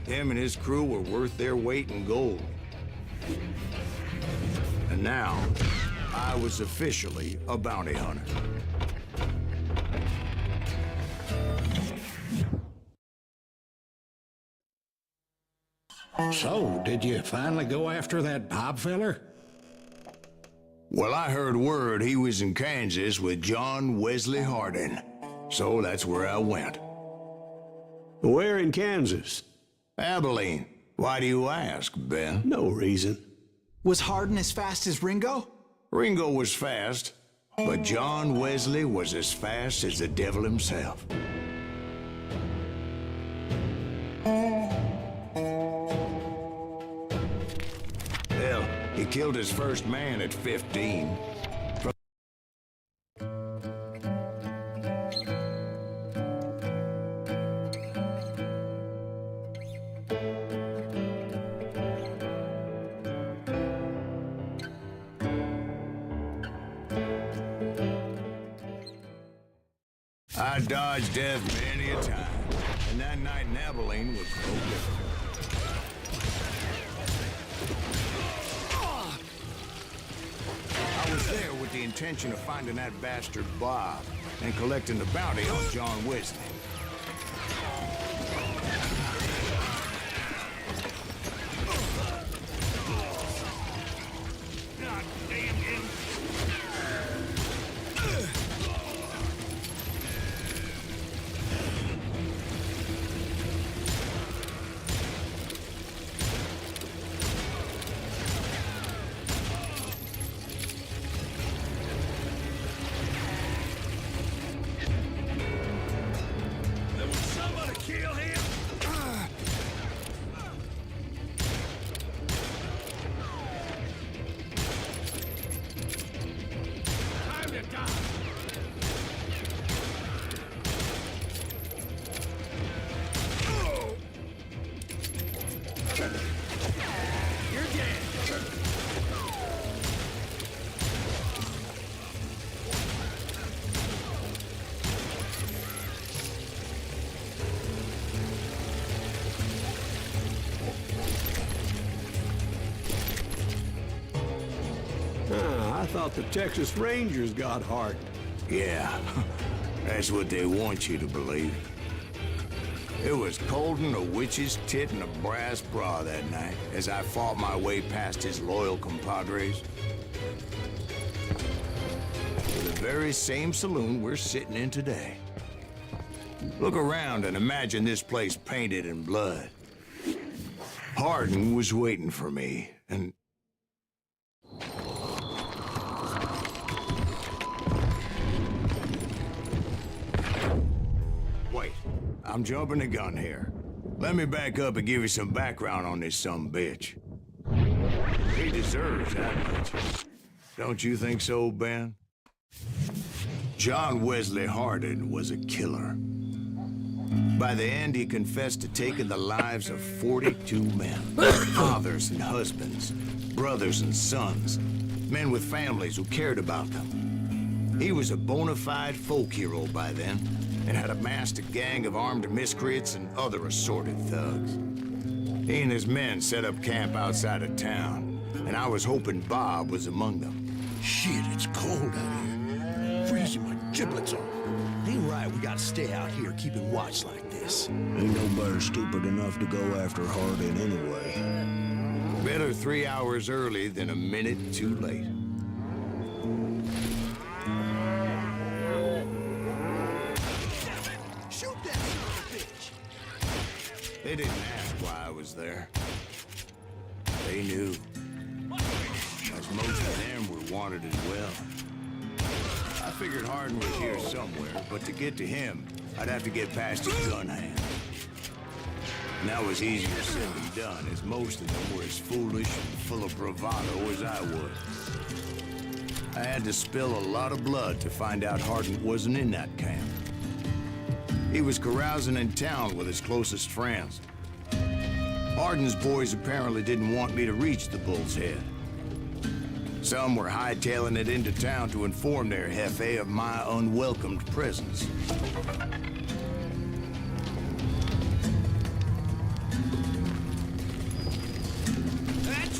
S8: Him and his crew were worth their weight in gold. And now, I was officially a bounty hunter.
S10: So, did you finally go after that Bob feller?
S8: Well, I heard word he was in Kansas with John Wesley Hardin. So that's where I went.
S10: Where in Kansas?
S8: Abilene. Why do you ask, Ben?
S10: No reason.
S7: Was Hardin as fast as Ringo?
S8: Ringo was fast, but John Wesley was as fast as the devil himself. Hell, he killed his first man at 15. I dodged death many a time, and that night in Abilene was no different. I was there with the intention of finding that bastard Bob and collecting the bounty on John Wesley. God damn him! Kill him! Time to die! You're dead!
S10: I thought the Texas Rangers got Hardin.
S8: Yeah, that's what they want you to believe. It was cold and a witch's tit and a brass bra that night as I fought my way past his loyal compadres. To the very same saloon we're sitting in today. Look around and imagine this place painted in blood. Hardin was waiting for me, and wait, I'm jumping the gun here. Let me back up and give you some background on this sumbitch. He deserves that much. Don't you think so, Ben? John Wesley Hardin was a killer. By the end, he confessed to taking the lives of 42 men. Fathers and husbands, brothers and sons, men with families who cared about them. He was a bona fide folk hero by then, and had amassed a gang of armed miscreants and other assorted thugs. He and his men set up camp outside of town, and I was hoping Bob was among them.
S13: Shit, it's cold out here. Freezing my giblets off. Ain't right we gotta stay out here keeping watch like this.
S14: Ain't nobody stupid enough to go after Hardin anyway.
S8: Better 3 hours early than a minute too late.
S13: Shoot that son of a bitch!
S8: They didn't ask why I was there. They knew. As most of them were wanted as well. I figured Hardin was here somewhere, but to get to him, I'd have to get past his gun hand. And that was easier said than done, as most of them were as foolish and full of bravado as I was. I had to spill a lot of blood to find out Hardin wasn't in that camp. He was carousing in town with his closest friends. Hardin's boys apparently didn't want me to reach the Bull's Head. Some were hightailing it into town to inform their jefe of my unwelcomed presence.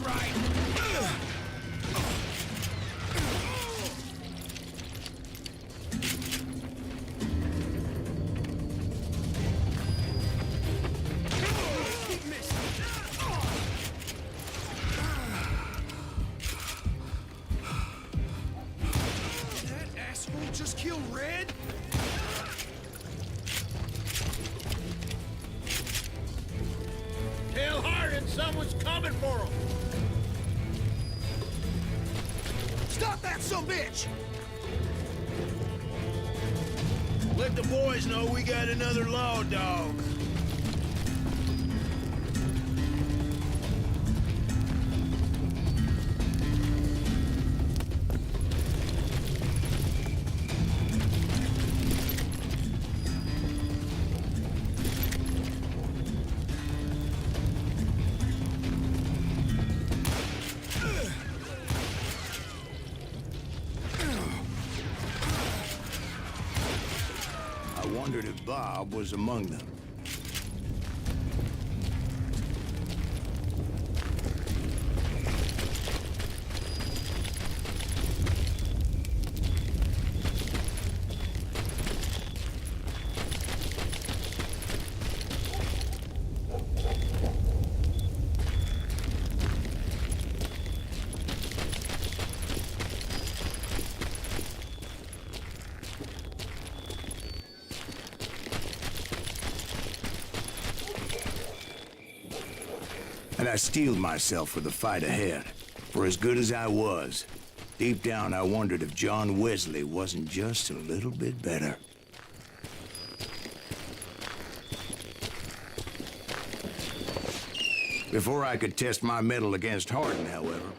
S11: right. That asshole just killed Red?
S8: Tell Hardin someone's coming for him.
S11: Stop that sumbitch!
S8: Let the boys know we got another law dog. I wondered if Bob was among them. And I steeled myself for the fight ahead. For as good as I was, deep down I wondered if John Wesley wasn't just a little bit better. Before I could test my mettle against Hardin, however,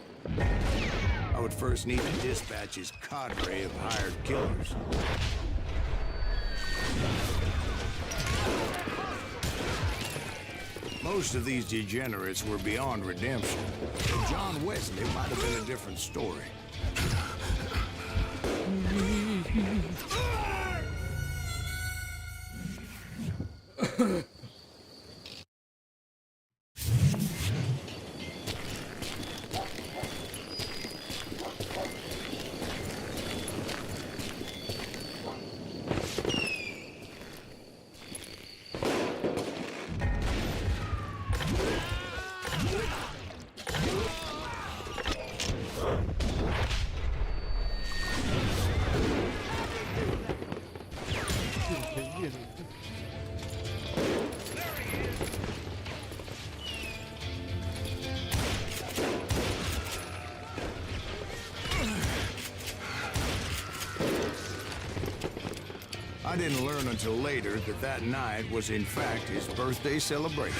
S8: I would first need to dispatch his cadre of hired killers. Most of these degenerates were beyond redemption. John Wesley might have been a different story. I didn't learn until later that that night was in fact his birthday celebration.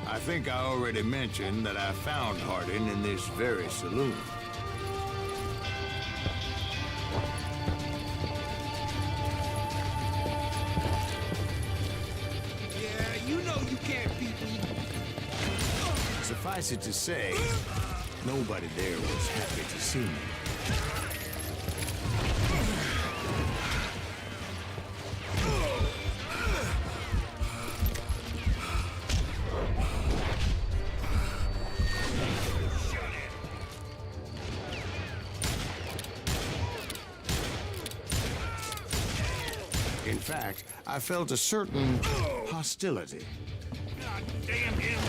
S8: I think I already mentioned that I found Hardin in this very saloon.
S11: Yeah, you know you can't beat me.
S8: Suffice it to say, nobody there was happy to see me. fact, I felt a certain hostility.
S13: God damn him!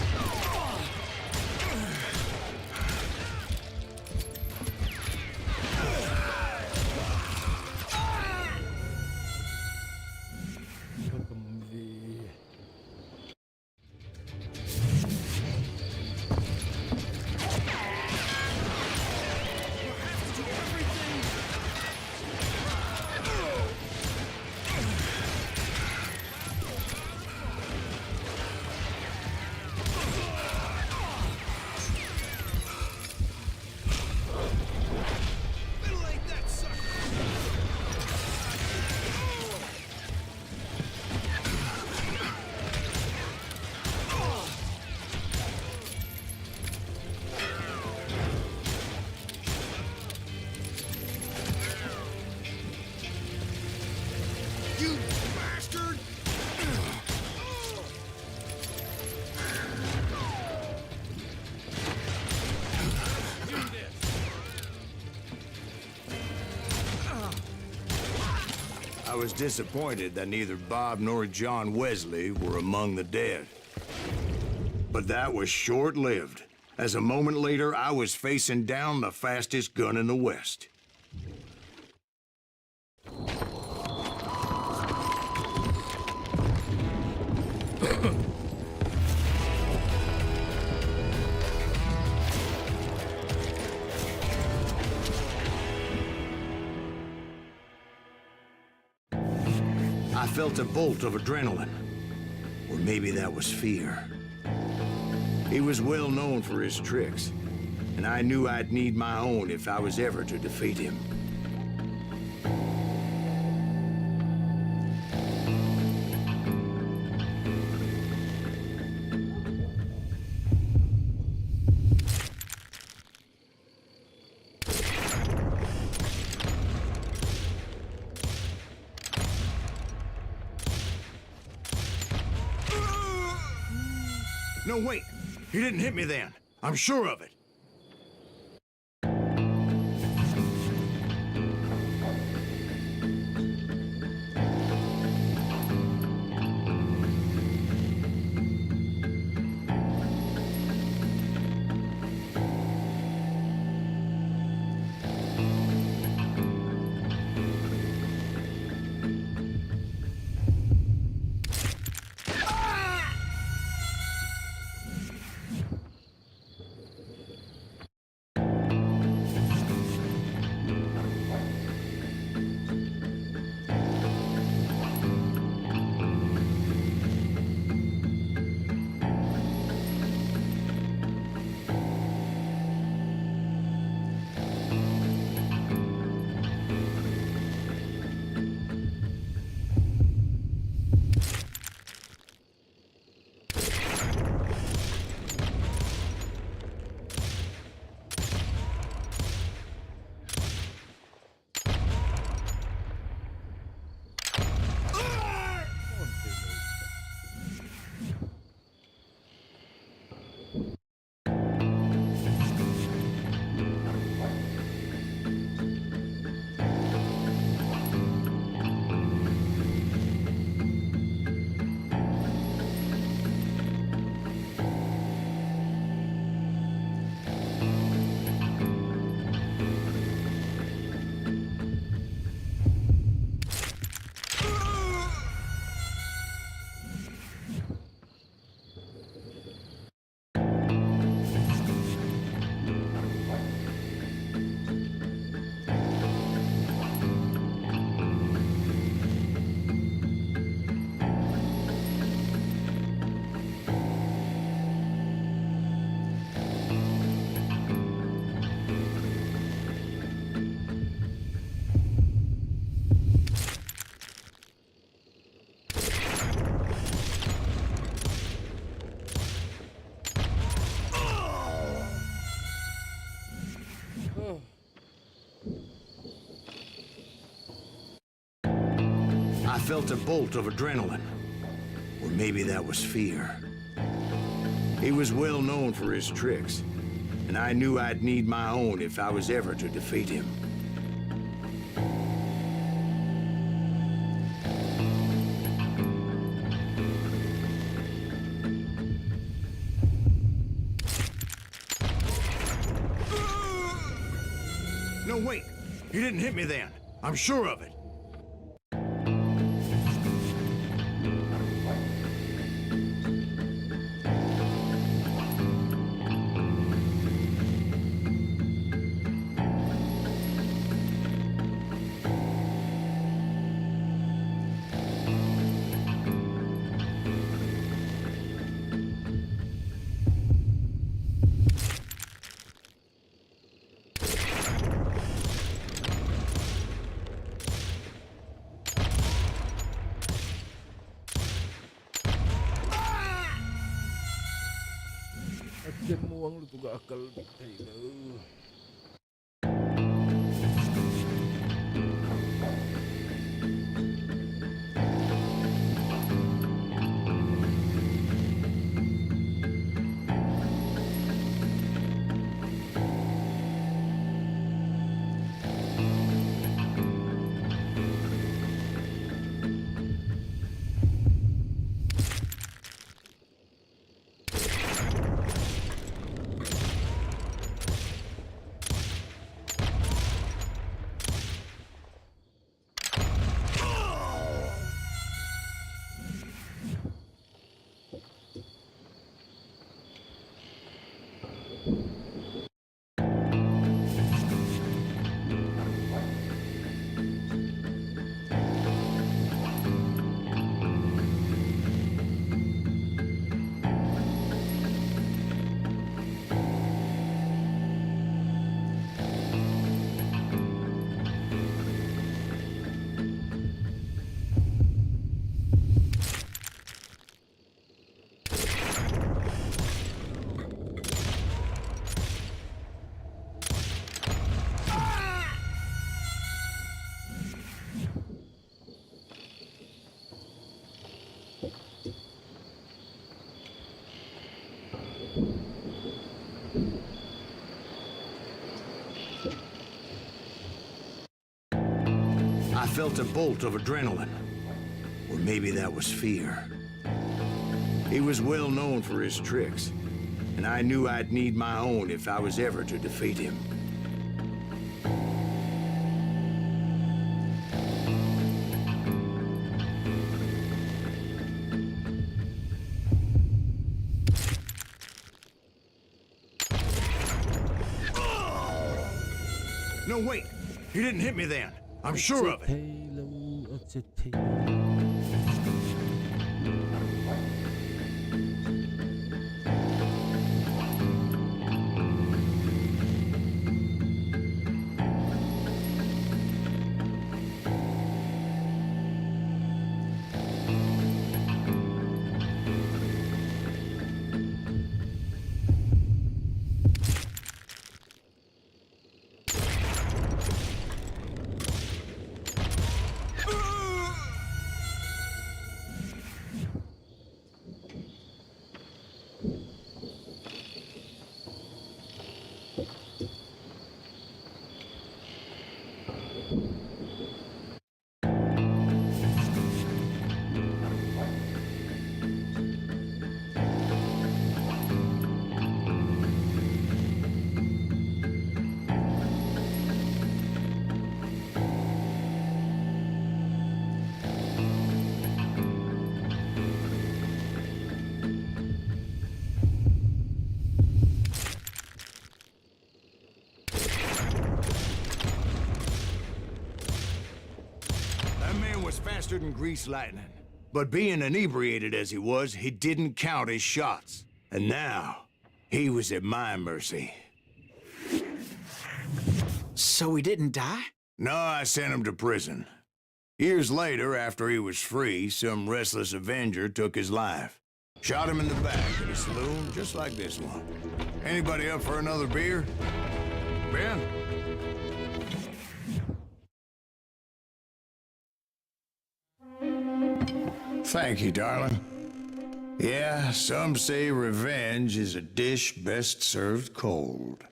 S13: You bastard!
S8: I was disappointed that neither Bob nor John Wesley were among the dead. But that was short-lived, as a moment later I was facing down the fastest gun in the West. I felt a bolt of adrenaline, or maybe that was fear. He was well known for his tricks, and I knew I'd need my own if I was ever to defeat him. No, wait! He didn't hit me then. I'm sure of it. I felt a bolt of adrenaline, or maybe that was fear. He was well known for his tricks, and I knew I'd need my own if I was ever to defeat him. No, wait. He didn't hit me then. I'm sure of it.
S3: Ajen muang lu tuh gak akal thei lu.
S8: I felt a bolt of adrenaline. Or maybe that was fear. He was well known for his tricks, and I knew I'd need my own if I was ever to defeat him. No, wait! He didn't hit me then. I'm sure of it. Faster than greased lightning. But being inebriated as he was, he didn't count his shots. And now, he was at my mercy.
S7: So he didn't die?
S8: No, I sent him to prison. Years later, after he was free, some restless Avenger took his life. Shot him in the back at a saloon, just like this one. Anybody up for another beer? Ben? Thank you, darling. Yeah, some say revenge is a dish best served cold.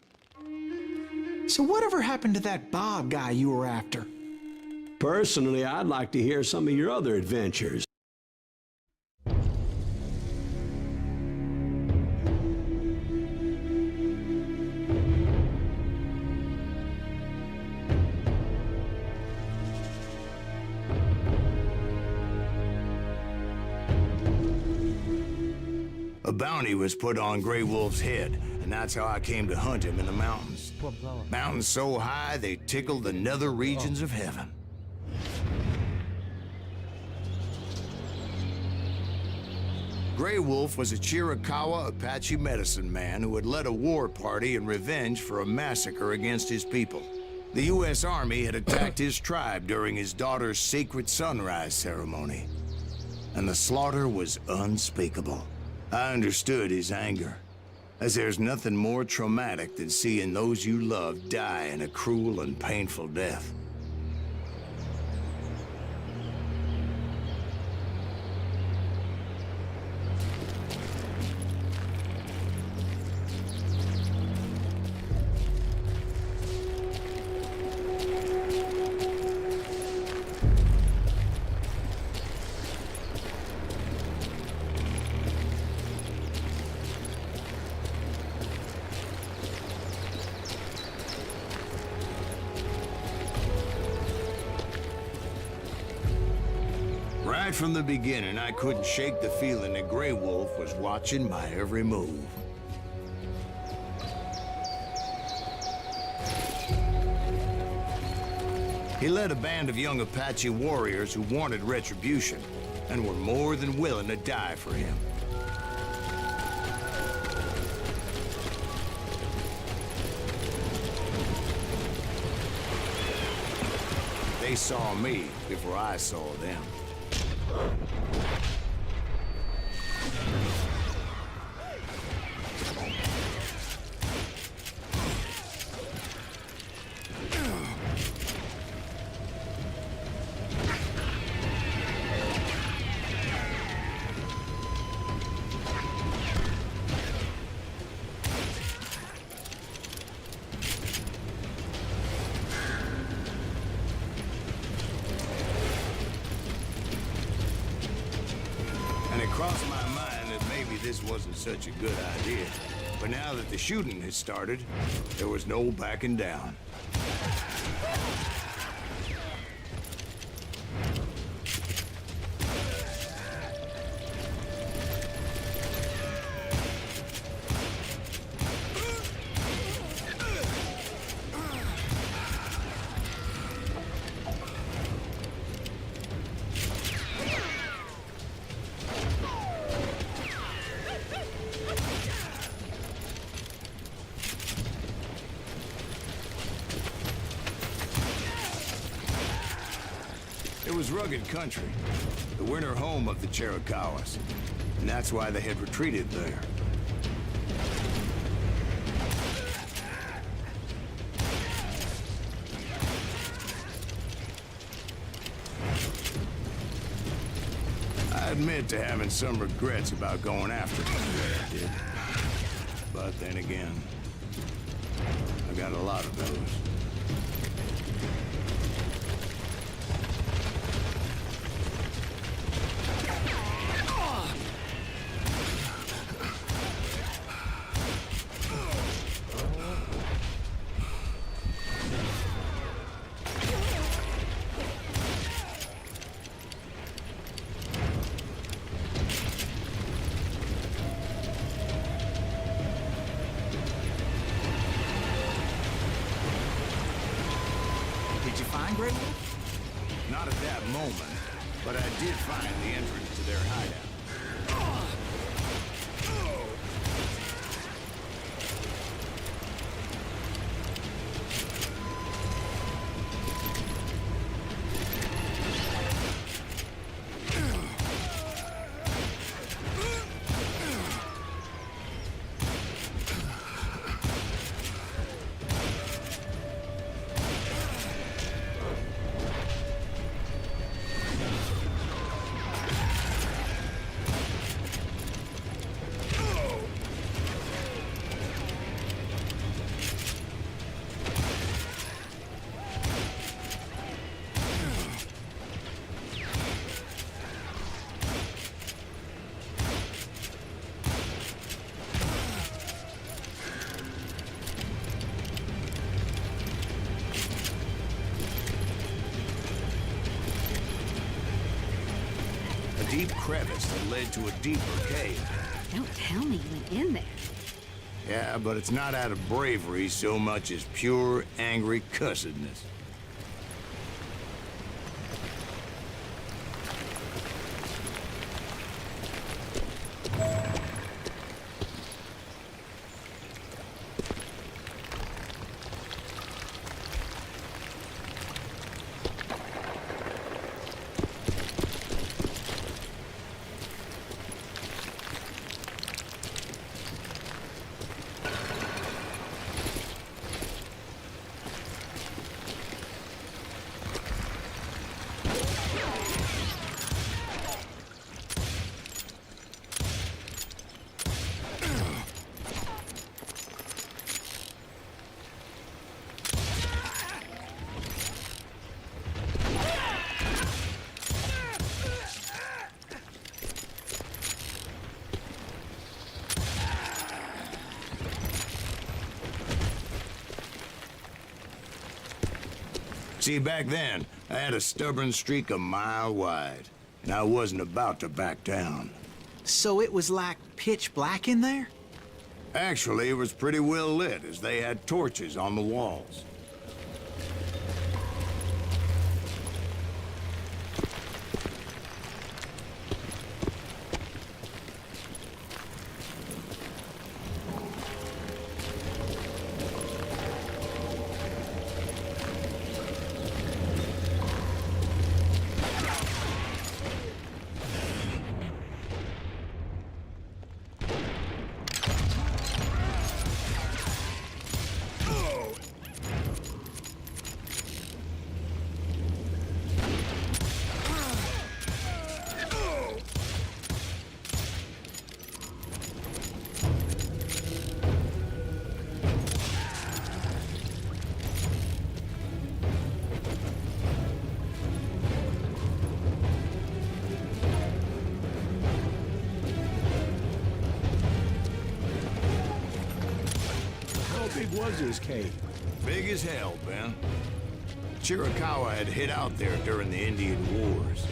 S7: So whatever happened to that Bob guy you were after?
S10: Personally, I'd like to hear some of your other adventures.
S8: bounty was put on Grey Wolf's head, and that's how I came to hunt him in the mountains. Mountains so high they tickled the nether regions of heaven. Grey Wolf was a Chiricahua Apache medicine man who had led a war party in revenge for a massacre against his people. The U.S. Army had attacked his tribe during his daughter's sacred sunrise ceremony, and the slaughter was unspeakable. I understood his anger, as there's nothing more traumatic than seeing those you love die in a cruel and painful death. Right from the beginning, I couldn't shake the feeling that Grey Wolf was watching my every move. He led a band of young Apache warriors who wanted retribution and were more than willing to die for him. They saw me before I saw them. And it crossed my mind that maybe this wasn't such a good idea. But now that the shooting had started, there was no backing down. It was rugged country, the winter home of the Chiricahuas, and that's why they had retreated there. I admit to having some regrets about going after them the way I did. But then again, I got a lot of those.
S7: Did you find Grey Wolf?
S8: Not at that moment, but I did find the entrance to their hideout. A deep crevice that led to a deeper cave.
S9: Don't tell me you went in there.
S8: Yeah, but it's not out of bravery so much as pure, angry cussedness. See, back then, I had a stubborn streak a mile wide, and I wasn't about to back down.
S7: So it was like pitch black in there?
S8: Actually, it was pretty well lit, as they had torches on the walls.
S10: How big was this cave?
S8: Big as hell, Ben. Chiricahua had hid out there during the Indian Wars.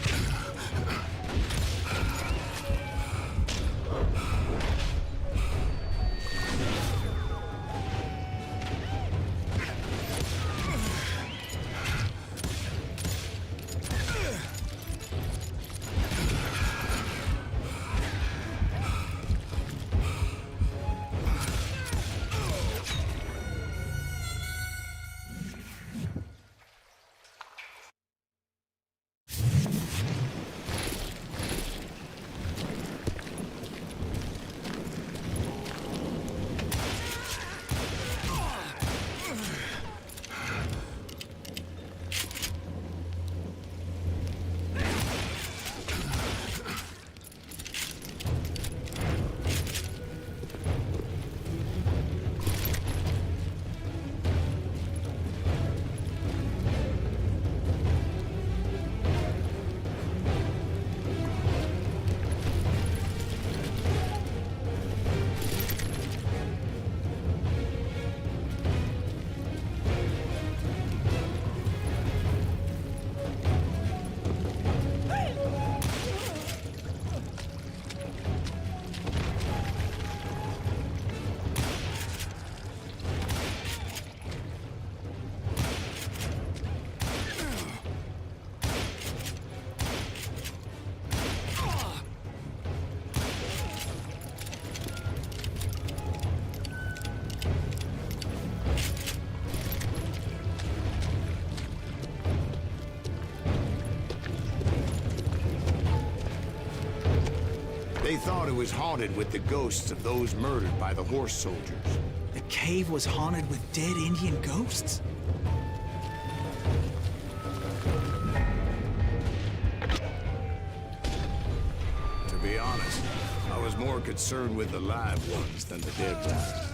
S8: They thought it was haunted with the ghosts of those murdered by the horse soldiers.
S7: The cave was haunted with dead Indian ghosts?
S8: To be honest, I was more concerned with the live ones than the dead ones.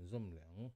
S3: zoom 凉。